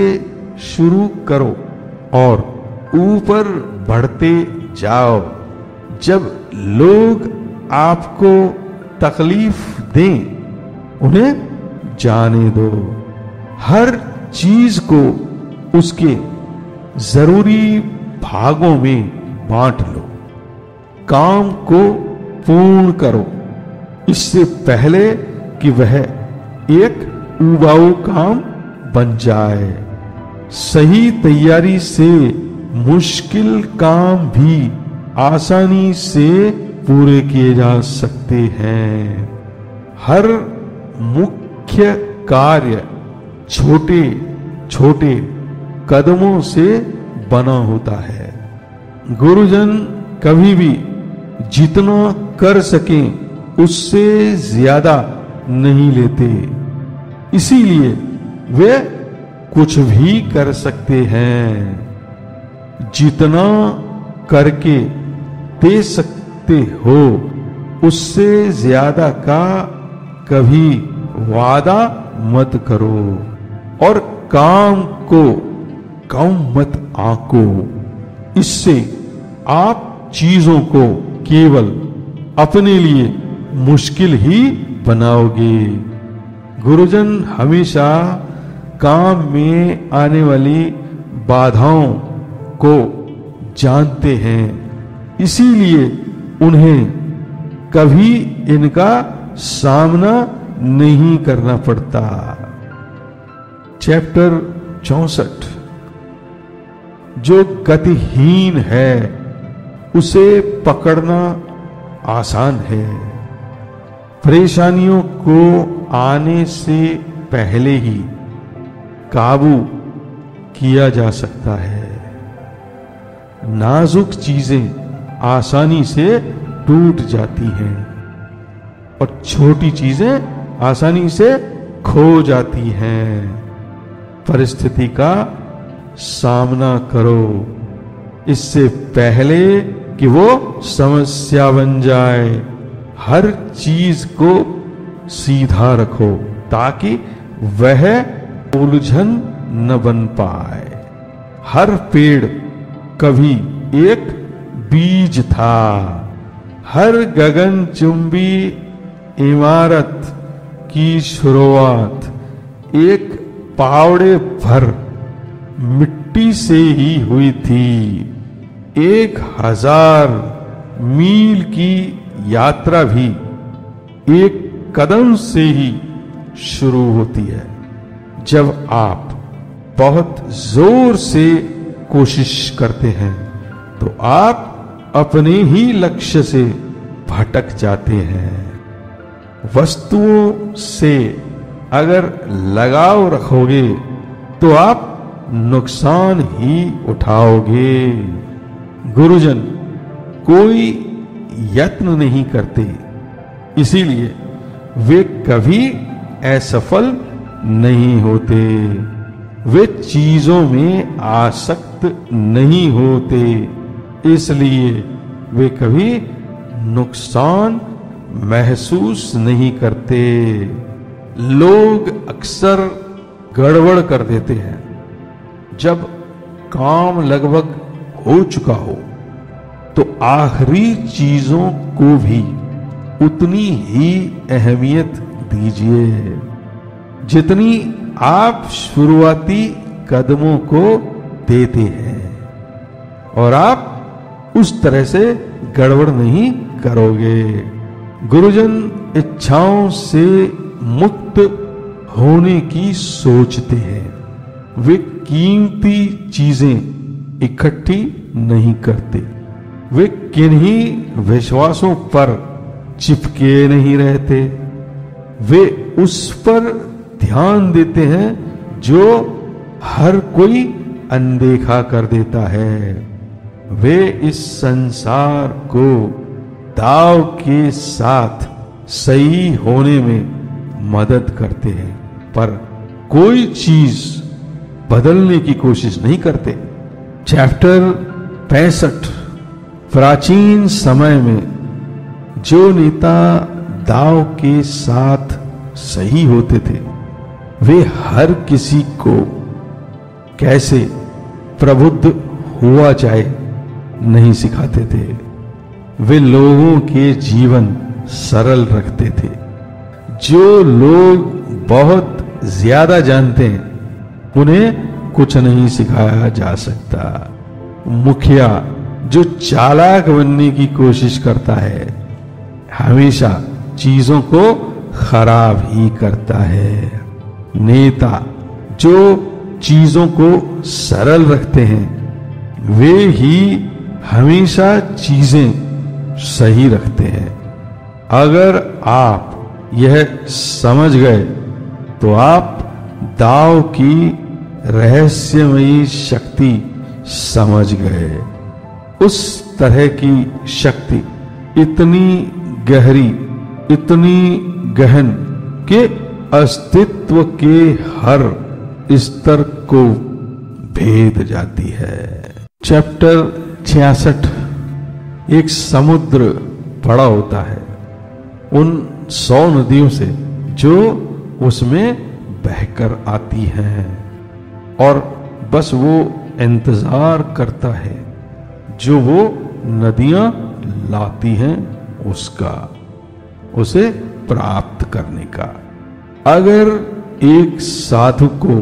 शुरू करो और ऊपर बढ़ते जाओ। जब लोग आपको तकलीफ दें उन्हें जाने दो, हर चीज को उसके जरूरी भागों में बांट लो, काम को पूर्ण करो इससे पहले कि वह एक उबाऊ काम बन जाए। सही तैयारी से मुश्किल काम भी आसानी से पूरे किए जा सकते हैं। हर मुख्य कार्य छोटे छोटे कदमों से बना होता है। गुरुजन कभी भी जितना कर सकें उससे ज्यादा नहीं लेते, इसीलिए वे कुछ भी कर सकते हैं। जितना करके दे सकते हो उससे ज्यादा का कभी वादा मत करो और काम को कम मत आंको। इससे आप चीजों को केवल अपने लिए मुश्किल ही बनाओगे। गुरुजन हमेशा काम में आने वाली बाधाओं को जानते हैं, इसीलिए उन्हें कभी इनका सामना नहीं करना पड़ता। चैप्टर 64। जो गतिहीन है उसे पकड़ना आसान है, परेशानियों को आने से पहले ही काबू किया जा सकता है। नाजुक चीजें आसानी से टूट जाती हैं और छोटी चीजें आसानी से खो जाती हैं। परिस्थिति का सामना करो इससे पहले कि वो समस्या बन जाए। हर चीज को सीधा रखो ताकि वह उलझन न बन पाए। हर पेड़ कभी एक बीज था, हर गगनचुंबी इमारत की शुरुआत एक पावड़े भर मिट्टी से ही हुई थी। 1000 मील की यात्रा भी एक कदम से ही शुरू होती है। जब आप बहुत जोर से कोशिश करते हैं तो आप अपने ही लक्ष्य से भटक जाते हैं। वस्तुओं से अगर लगाव रखोगे तो आप नुकसान ही उठाओगे। गुरुजन कोई यत्न नहीं करते, इसीलिए वे कभी असफल नहीं होते। वे चीजों में आसक्त नहीं होते, इसलिए वे कभी नुकसान महसूस नहीं करते। लोग अक्सर गड़बड़ कर देते हैं। जब काम लगभग हो चुका हो तो आखिरी चीजों को भी उतनी ही अहमियत दीजिए जितनी आप शुरुआती कदमों को देते हैं, और आप उस तरह से गड़बड़ नहीं करोगे। गुरुजन इच्छाओं से मुक्त होने की सोचते हैं। वे कीमती चीजें इकट्ठी नहीं करते। वे किन्हीं विश्वासों पर चिपके नहीं रहते। वे उस पर ध्यान देते हैं जो हर कोई अनदेखा कर देता है। वे इस संसार को दाव के साथ सही होने में मदद करते हैं, पर कोई चीज बदलने की कोशिश नहीं करते। चैप्टर 65। प्राचीन समय में जो नेता दाव के साथ सही होते थे, वे हर किसी को कैसे प्रबुद्ध हुआ जाए नहीं सिखाते थे। वे लोगों के जीवन सरल रखते थे। जो लोग बहुत ज्यादा जानते हैं उन्हें कुछ नहीं सिखाया जा सकता। मुखिया जो चालाक बनने की कोशिश करता है हमेशा चीजों को खराब ही करता है। नेता जो चीजों को सरल रखते हैं वे ही हमेशा चीजें सही रखते हैं। अगर आप यह समझ गए तो आप दाव की रहस्यमयी शक्ति समझ गए। उस तरह की शक्ति इतनी गहरी, इतनी गहन के अस्तित्व के हर स्तर को भेद जाती है। चैप्टर 66। एक समुद्र बड़ा होता है उन 100 नदियों से जो उसमें बहकर आती हैं, और बस वो इंतजार करता है जो वो नदियां लाती हैं उसका, उसे प्राप्त करने का। अगर एक साधु को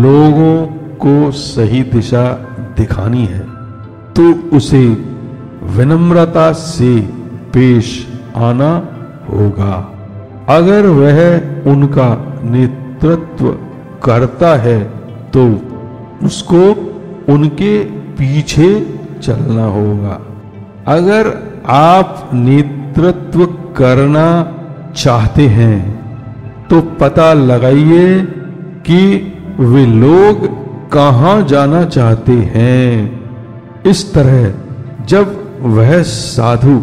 लोगों को सही दिशा दिखानी है तो उसे विनम्रता से पेश आना होगा। अगर वह उनका नेतृत्व करता है तो उसको उनके पीछे चलना होगा। अगर आप नेतृत्व करना चाहते हैं तो पता लगाइए कि वे लोग कहां जाना चाहते हैं। इस तरह जब वह साधु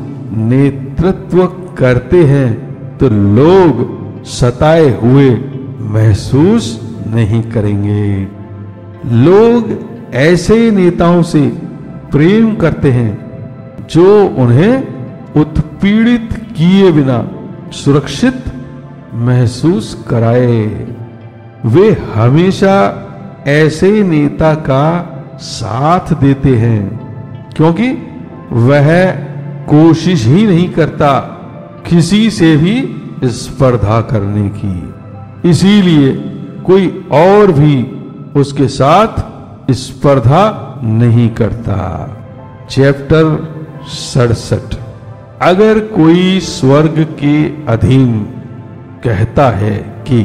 नेतृत्व करते हैं तो लोग सताए हुए महसूस नहीं करेंगे। लोग ऐसे नेताओं से प्रेम करते हैं जो उन्हें उत्पीड़ित किए बिना सुरक्षित महसूस कराए। वे हमेशा ऐसे नेता का साथ देते हैं क्योंकि वह कोशिश ही नहीं करता किसी से भी स्पर्धा करने की, इसीलिए कोई और भी उसके साथ स्पर्धा नहीं करता। चैप्टर 67। अगर कोई स्वर्ग के अधीन कहता है कि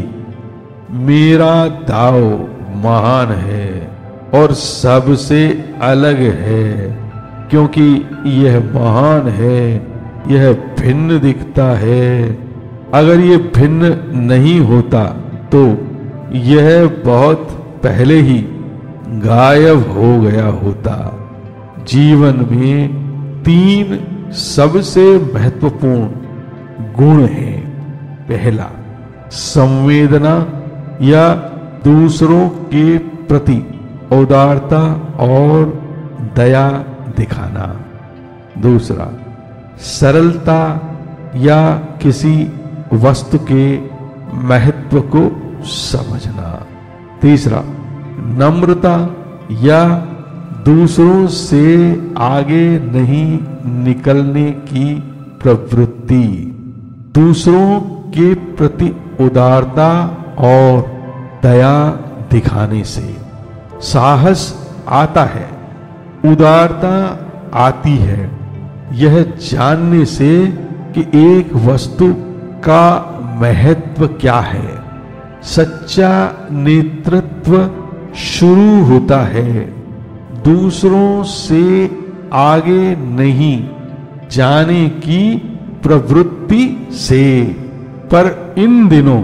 मेरा दाव महान है और सबसे अलग है, क्योंकि यह महान है, यह भिन्न दिखता है, अगर ये भिन्न नहीं होता तो यह बहुत पहले ही गायब हो गया होता। जीवन में 3 सबसे महत्वपूर्ण गुण हैं। पहला, संवेदना या दूसरों के प्रति उदारता और दया दिखाना। दूसरा, सरलता या किसी वस्तु के महत्व को समझना। तीसरा, नम्रता या दूसरों से आगे नहीं निकलने की प्रवृत्ति। दूसरों के प्रति उदारता और दया दिखाने से साहस आता है, उदारता आती है, यह जानने से कि एक वस्तु का महत्व क्या है। सच्चा नेतृत्व शुरू होता है दूसरों से आगे नहीं जाने की प्रवृत्ति से। पर इन दिनों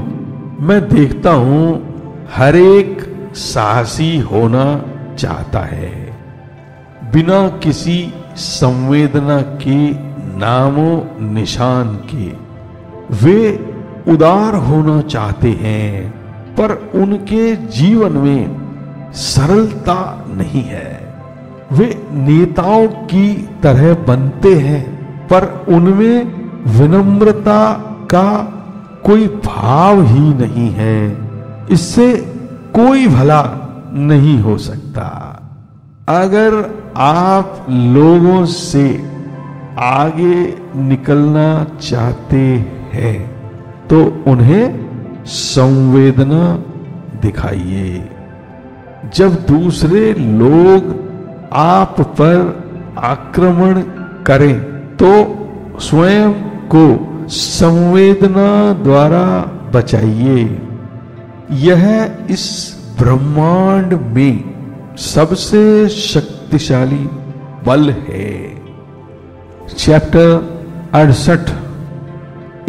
मैं देखता हूं हर एक साहसी होना चाहता है, बिना किसी संवेदना के नामो निशान के। वे उदार होना चाहते हैं, पर उनके जीवन में सरलता नहीं है। वे नेताओं की तरह बनते हैं, पर उनमें विनम्रता का कोई भाव ही नहीं है। इससे कोई भला नहीं हो सकता। अगर आप लोगों से आगे निकलना चाहते हैं तो उन्हें संवेदना दिखाइए। जब दूसरे लोग आप पर आक्रमण करें तो स्वयं को संवेदना द्वारा बचाइए। यह इस ब्रह्मांड में सबसे शक्तिशाली बल है। चैप्टर 68।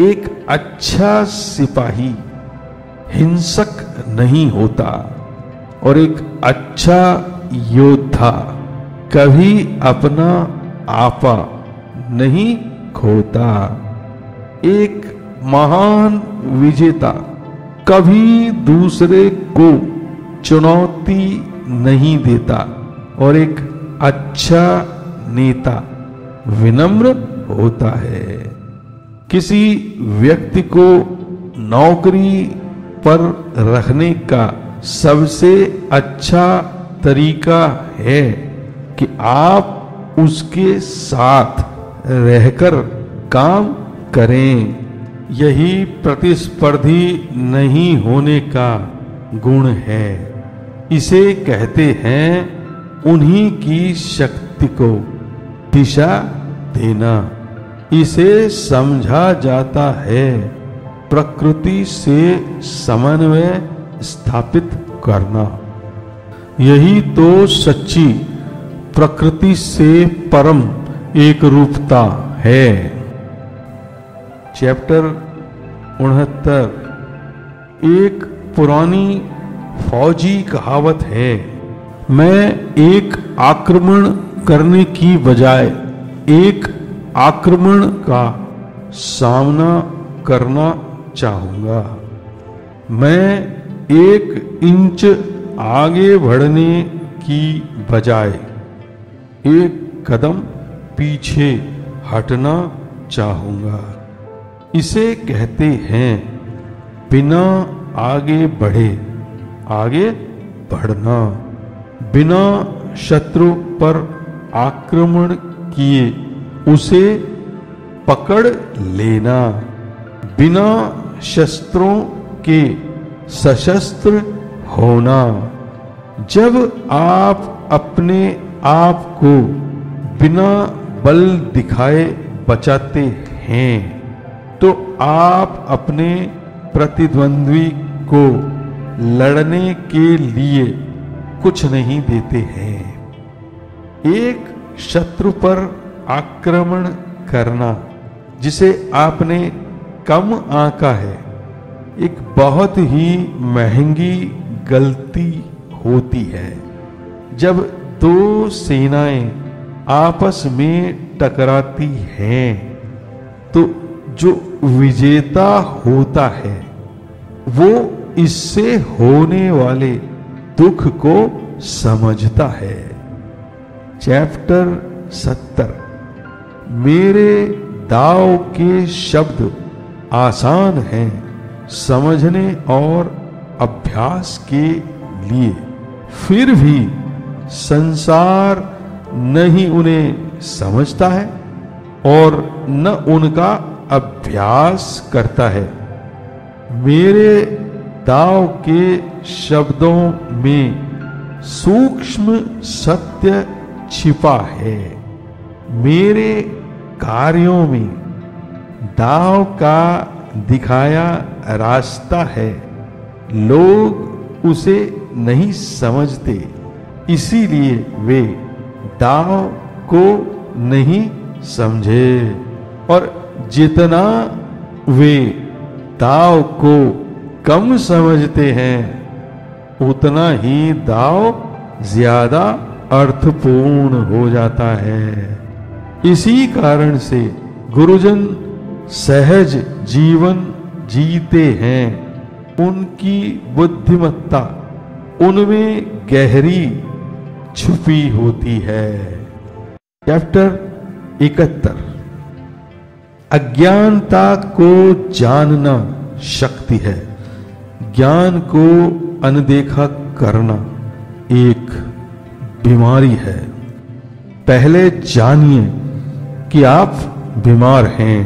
एक अच्छा सिपाही हिंसक नहीं होता और एक अच्छा योद्धा कभी अपना आपा नहीं खोता। एक महान विजेता कभी दूसरे को चुनौती नहीं देता और एक अच्छा नेता विनम्र होता है। किसी व्यक्ति को नौकरी पर रखने का सबसे अच्छा तरीका है कि आप उसके साथ रहकर काम करें। यही प्रतिस्पर्धी नहीं होने का गुण है। इसे कहते हैं उन्हीं की शक्ति को दिशा देना। इसे समझा जाता है प्रकृति से समन्वय स्थापित करना। यही तो सच्ची प्रकृति से परम एक रूपता है। चैप्टर 69। एक पुरानी फौजी कहावत है, मैं एक आक्रमण करने की बजाय एक आक्रमण का सामना करना चाहूंगा। मैं 1 इंच आगे बढ़ने की बजाय 1 कदम पीछे हटना चाहूंगा। इसे कहते हैं बिना आगे बढ़े आगे बढ़ना, बिना शत्रु पर आक्रमण किए उसे पकड़ लेना, बिना शस्त्रों के सशस्त्र होना। जब आप अपने आप को बिना बल दिखाए बचाते हैं तो आप अपने प्रतिद्वंद्वी को लड़ने के लिए कुछ नहीं देते हैं। एक शत्रु पर आक्रमण करना जिसे आपने कम आंका है एक बहुत ही महंगी गलती होती है। जब दो सेनाएं आपस में टकराती हैं तो जो विजेता होता है वो इससे होने वाले दुख को समझता है। चैप्टर 70। मेरे दाव के शब्द आसान हैं समझने और अभ्यास के लिए, फिर भी संसार नहीं उन्हें समझता है और न उनका अभ्यास करता है। मेरे दाव के शब्दों में सूक्ष्म सत्य छिपा है। मेरे कार्यों में दाव का दिखाया रास्ता है, लोग उसे नहीं समझते, इसीलिए वे दाव को नहीं समझे। और जितना वे दाव को कम समझते हैं उतना ही दाव ज्यादा अर्थपूर्ण हो जाता है। इसी कारण से गुरुजन सहज जीवन जीते हैं। उनकी बुद्धिमत्ता उनमें गहरी छुपी होती है। चैप्टर 71। अज्ञानता को जानना शक्ति है, ज्ञान को अनदेखा करना एक बीमारी है। पहले जानिए कि आप बीमार हैं,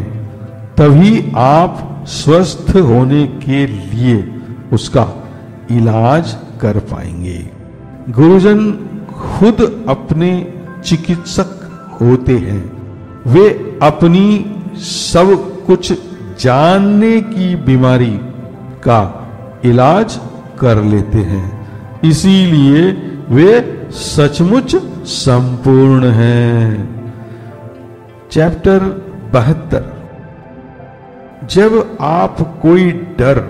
तभी आप स्वस्थ होने के लिए उसका इलाज कर पाएंगे। गुरुजन खुद अपने चिकित्सक होते हैं। वे अपनी सब कुछ जानने की बीमारी का इलाज कर लेते हैं, इसीलिए वे सचमुच संपूर्ण हैं। चैप्टर 72। जब आप कोई डर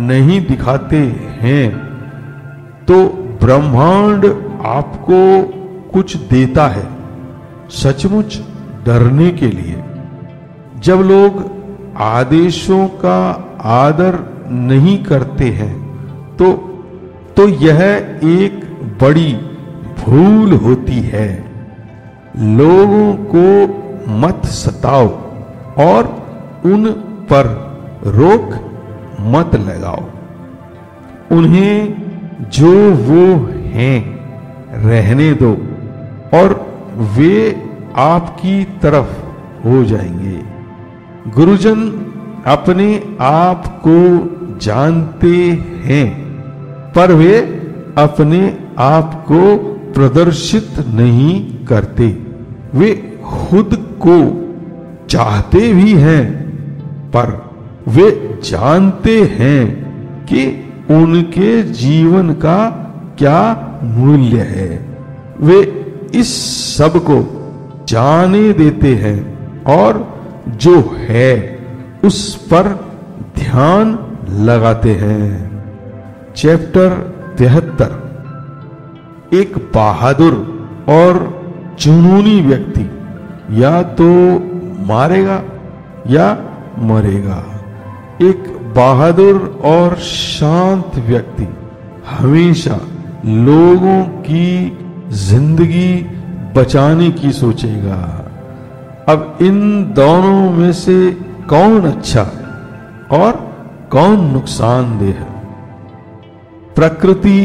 नहीं दिखाते हैं तो ब्रह्मांड आपको कुछ देता है सचमुच डरने के लिए। जब लोग आदेशों का आदर नहीं करते हैं तो यह एक बड़ी भूल होती है। लोगों को मत सताओ और उन पर रोक मत लगाओ। उन्हें जो वो हैं रहने दो और वे आपकी तरफ हो जाएंगे। गुरुजन अपने आप को जानते हैं पर वे अपने आप को प्रदर्शित नहीं करते। वे खुद को चाहते भी हैं पर वे जानते हैं कि उनके जीवन का क्या मूल्य है। वे इस सब को जाने देते हैं और जो है उस पर ध्यान लगाते हैं। चैप्टर 73। एक बहादुर और जुनूनी व्यक्ति या तो मारेगा या मरेगा। एक बहादुर और शांत व्यक्ति हमेशा लोगों की जिंदगी बचाने की सोचेगा। अब इन दोनों में से कौन अच्छा और कौन नुकसानदेह है? प्रकृति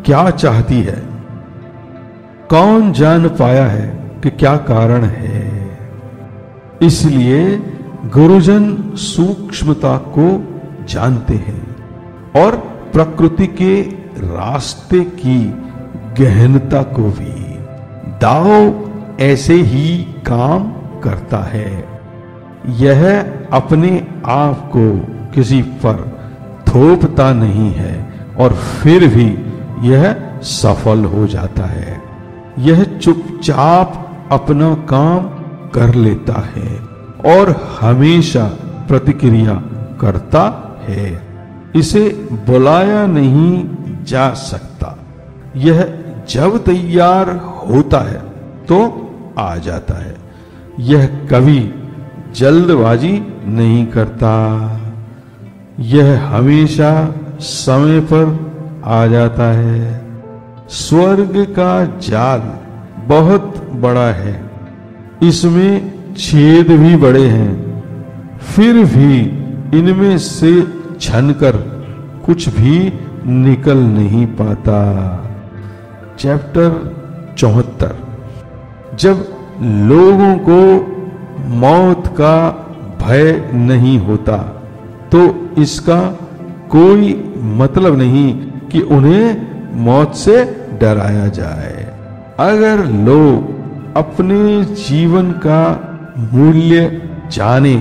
क्या चाहती है? कौन जान पाया है कि क्या कारण है? इसलिए गुरुजन सूक्ष्मता को जानते हैं और प्रकृति के रास्ते की गहनता को भी। दाव ऐसे ही काम करता है। यह अपने आप को किसी पर थोपता नहीं है और फिर भी यह सफल हो जाता है। यह चुपचाप अपना काम कर लेता है और हमेशा प्रतिक्रिया करता है। इसे बुलाया नहीं जा सकता। यह जब तैयार होता है तो आ जाता है। यह कभी जल्दबाजी नहीं करता। यह हमेशा समय पर आ जाता है। स्वर्ग का जाल बहुत बड़ा है, इसमें छेद भी बड़े हैं, फिर भी इनमें से छनकर कुछ भी निकल नहीं पाता। चैप्टर 74। जब लोगों को मौत का भय नहीं होता तो इसका कोई मतलब नहीं कि उन्हें मौत से डराया जाए। अगर लोग अपने जीवन का मूल्य जाने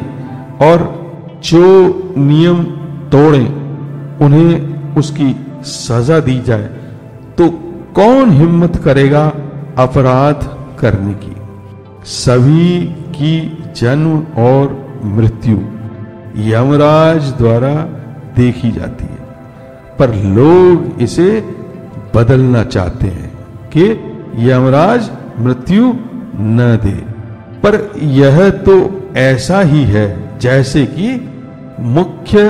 और जो नियम तोड़ें उन्हें उसकी सजा दी जाए तो कौन हिम्मत करेगा अपराध करने की। सभी की जन्म और मृत्यु यमराज द्वारा देखी जाती है, पर लोग इसे बदलना चाहते हैं कि यमराज मृत्यु न दे। पर यह तो ऐसा ही है जैसे कि मुख्य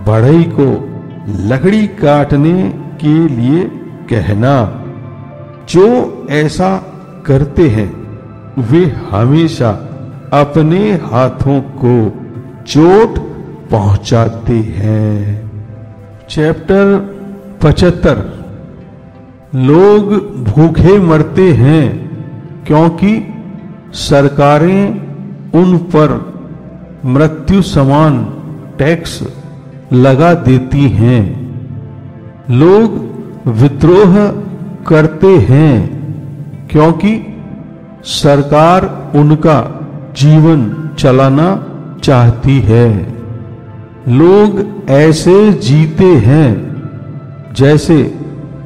बढ़ई को लकड़ी काटने के लिए कहना। जो ऐसा करते हैं वे हमेशा अपने हाथों को चोट पहुंचाते हैं। चैप्टर 75। लोग भूखे मरते हैं क्योंकि सरकारें उन पर मृत्यु समान टैक्स लगा देती हैं। लोग विद्रोह करते हैं क्योंकि सरकार उनका जीवन चलाना चाहती है। लोग ऐसे जीते हैं जैसे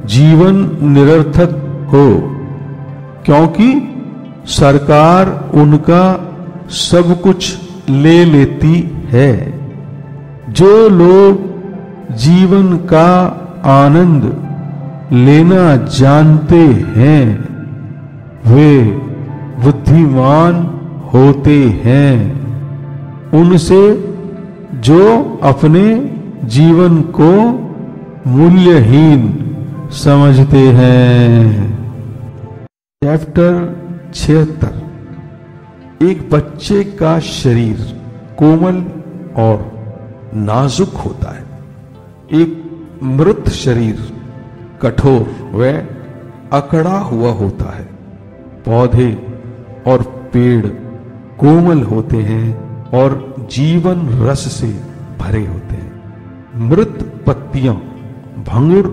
जीवन निरर्थक हो क्योंकि सरकार उनका सब कुछ ले लेती है। जो लोग जीवन का आनंद लेना जानते हैं वे बुद्धिमान होते हैं। उनसे जो अपने जीवन को मूल्यहीन समझते हैं। चैप्टर 76। एक बच्चे का शरीर कोमल और नाजुक होता है, एक मृत शरीर कठोर व अकड़ा हुआ होता है। पौधे और पेड़ कोमल होते हैं और जीवन रस से भरे होते हैं। मृत पत्तियां भंगुर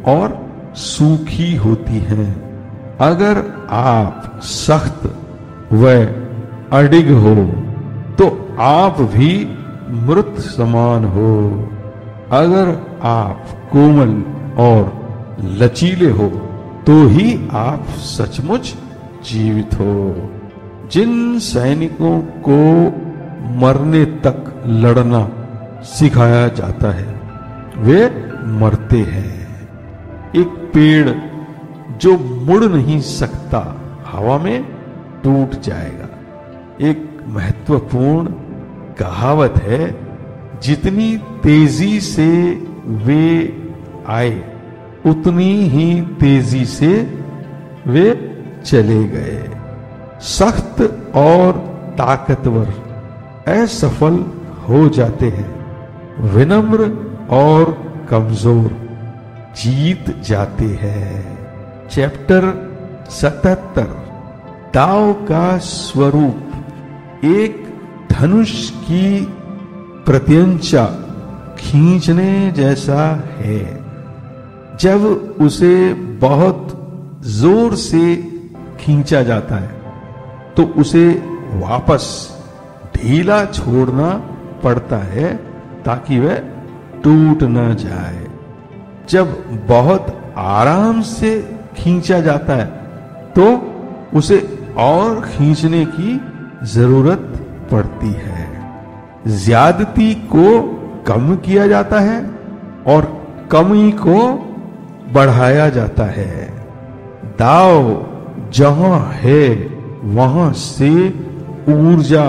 और सूखी होती हैं। अगर आप सख्त व अडिग हो तो आप भी मृत समान हो। अगर आप कोमल और लचीले हो तो ही आप सचमुच जीवित हो। जिन सैनिकों को मरने तक लड़ना सिखाया जाता है वे मरते हैं। एक पेड़ जो मुड़ नहीं सकता हवा में टूट जाएगा। एक महत्वपूर्ण कहावत है, जितनी तेजी से वे आए उतनी ही तेजी से वे चले गए। सख्त और ताकतवर असफल हो जाते हैं, विनम्र और कमजोर जीत जाते हैं। चैप्टर 77। दाव का स्वरूप एक धनुष की प्रत्यंचा खींचने जैसा है। जब उसे बहुत जोर से खींचा जाता है तो उसे वापस ढीला छोड़ना पड़ता है ताकि वह टूट न जाए। जब बहुत आराम से खींचा जाता है तो उसे और खींचने की जरूरत पड़ती है। ज्यादती को कम किया जाता है और कमी को बढ़ाया जाता है। दाव जहां है वहां से ऊर्जा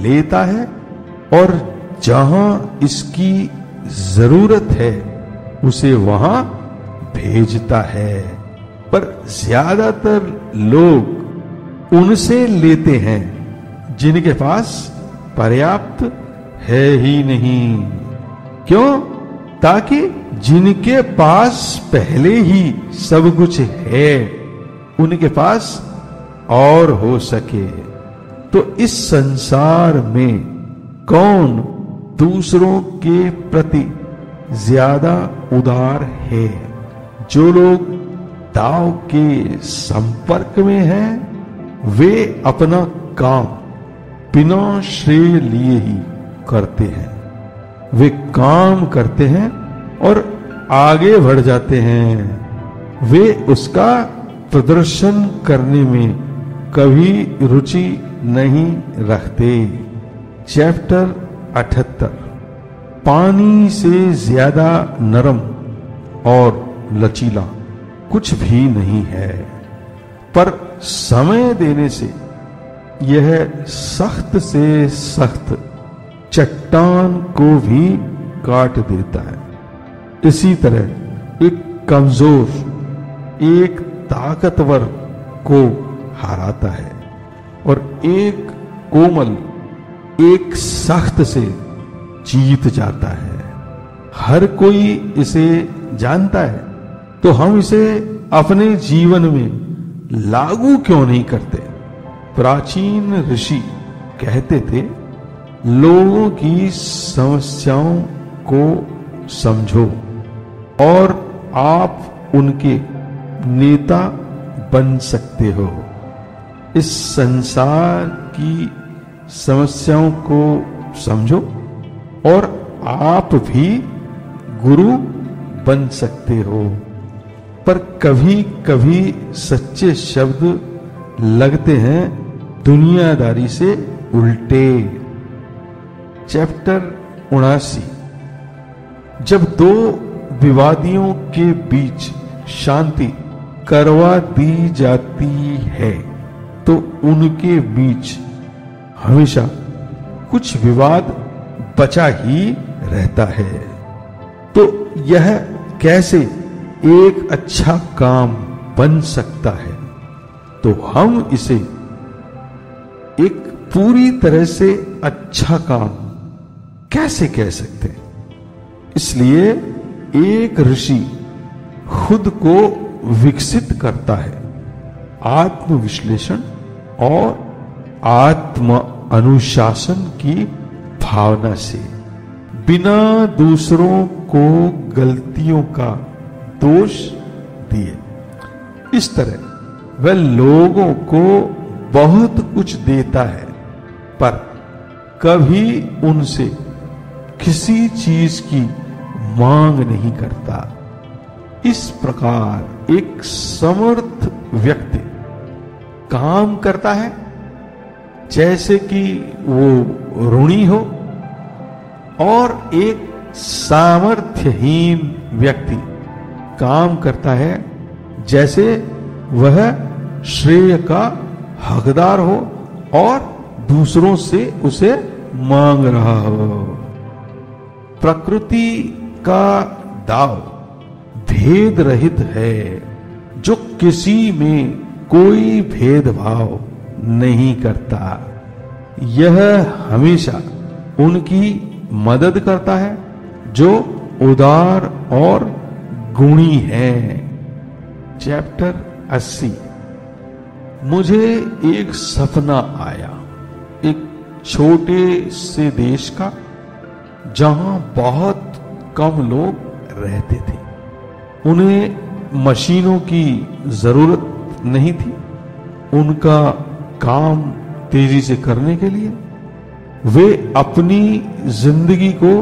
लेता है और जहां इसकी जरूरत है उसे वहां भेजता है। पर ज्यादातर लोग उनसे लेते हैं जिनके पास पर्याप्त है ही नहीं। क्यों? ताकि जिनके पास पहले ही सब कुछ है उनके पास और हो सके। तो इस संसार में कौन दूसरों के प्रति ज्यादा उदार है? जो लोग दाव के संपर्क में हैं वे अपना काम बिना श्रेय लिए ही करते हैं। वे काम करते हैं और आगे बढ़ जाते हैं। वे उसका प्रदर्शन करने में कभी रुचि नहीं रखते। चैप्टर 78। पानी से ज्यादा नरम और लचीला कुछ भी नहीं है, पर समय देने से यह सख्त से सख्त चट्टान को भी काट देता है। इसी तरह एक कमजोर एक ताकतवर को हराता है और एक कोमल एक सख्त से जीत जाता है। हर कोई इसे जानता है, तो हम इसे अपने जीवन में लागू क्यों नहीं करते? प्राचीन ऋषि कहते थे, लोगों की समस्याओं को समझो और आप उनके नेता बन सकते हो। इस संसार की समस्याओं को समझो और आप भी गुरु बन सकते हो। पर कभी कभी सच्चे शब्द लगते हैं दुनियादारी से उल्टे। चैप्टर 79। जब दो विवादियों के बीच शांति करवा दी जाती है तो उनके बीच हमेशा कुछ विवाद बचा ही रहता है। तो यह कैसे एक अच्छा काम बन सकता है? तो हम इसे एक पूरी तरह से अच्छा काम कैसे कह सकते हैं? इसलिए एक ऋषि खुद को विकसित करता है आत्मविश्लेषण और आत्म अनुशासन की भावना से, बिना दूसरों को गलतियों का दोष दिए। इस तरह वह लोगों को बहुत कुछ देता है पर कभी उनसे किसी चीज की मांग नहीं करता। इस प्रकार एक समर्थ व्यक्ति काम करता है जैसे कि वो ऋणी हो, और एक सामर्थ्यहीन व्यक्ति काम करता है जैसे वह श्रेय का हकदार हो और दूसरों से उसे मांग रहा हो। प्रकृति का दाव भेद रहित है, जो किसी में कोई भेदभाव नहीं करता। यह हमेशा उनकी मदद करता है जो उदार और गुणी है। चैप्टर 80। मुझे एक सपना आया, एक छोटे से देश का जहां बहुत कम लोग रहते थे। उन्हें मशीनों की जरूरत नहीं थी। उनका काम तेजी से करने के लिए। वे अपनी जिंदगी को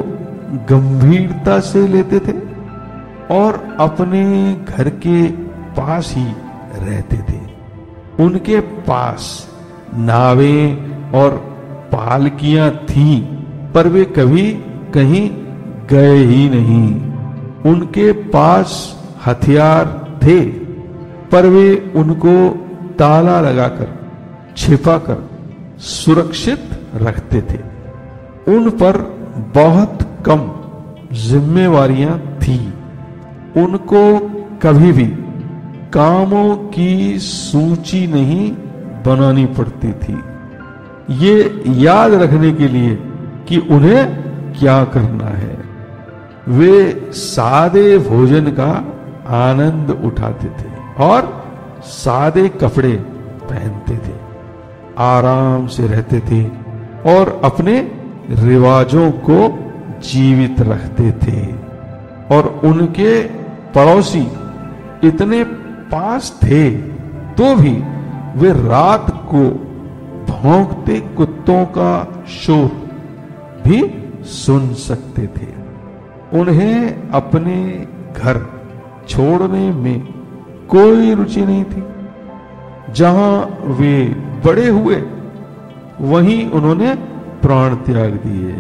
गंभीरता से लेते थे और अपने घर के पास ही रहते थे। उनके पास नावें और पालकियां थीं, पर वे कभी कहीं गए ही नहीं। उनके पास हथियार थे, पर वे उनको ताला लगाकर, छिपाकर सुरक्षित रखते थे। उन पर बहुत कम जिम्मेवारियां थीं। उनको कभी भी कामों की सूची नहीं बनानी पड़ती थी, ये याद रखने के लिए कि उन्हें क्या करना है। वे सादे भोजन का आनंद उठाते थे और सादे कपड़े पहनते थे, आराम से रहते थे और अपने रिवाजों को जीवित रखते थे। और उनके पड़ोसी इतने पास थे तो भी वे रात को भौंकते कुत्तों का शोर भी सुन सकते थे। उन्हें अपने घर छोड़ने में कोई रुचि नहीं थी। जहां वे बड़े हुए वहीं उन्होंने प्राण त्याग दिए।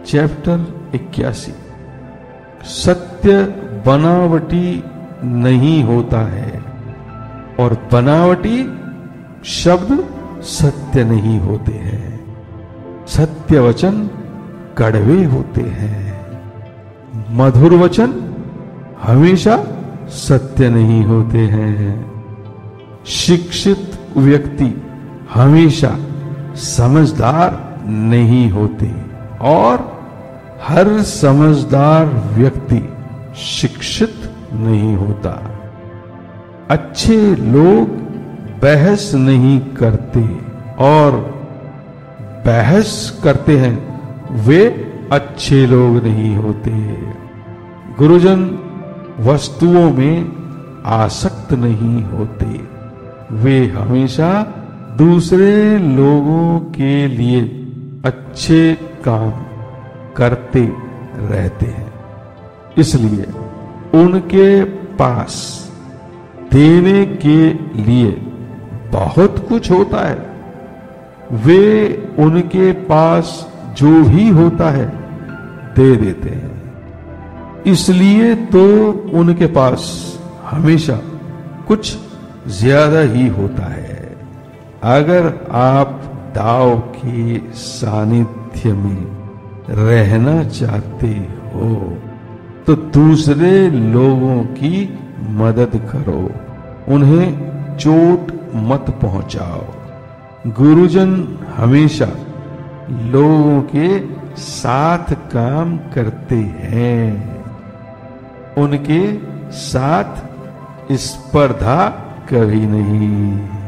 चैप्टर 81। सत्य बनावटी नहीं होता है और बनावटी शब्द सत्य नहीं होते हैं। सत्य वचन कड़वे होते हैं, मधुर वचन हमेशा सत्य नहीं होते हैं। शिक्षित व्यक्ति हमेशा समझदार नहीं होते और हर समझदार व्यक्ति शिक्षित नहीं होता। अच्छे लोग बहस नहीं करते और बहस करते हैं वे अच्छे लोग नहीं होते। गुरुजन वस्तुओं में आसक्त नहीं होते, वे हमेशा दूसरे लोगों के लिए अच्छे काम करते रहते हैं। इसलिए उनके पास देने के लिए बहुत कुछ होता है। वे उनके पास जो भी होता है दे देते हैं। इसलिए तो उनके पास हमेशा कुछ ज्यादा ही होता है। अगर आप दाव के सानिध्य में रहना चाहते हो तो दूसरे लोगों की मदद करो, उन्हें चोट मत पहुंचाओ। गुरुजन हमेशा लोगों के साथ काम करते हैं, उनके साथ स्पर्धा कभी नहीं।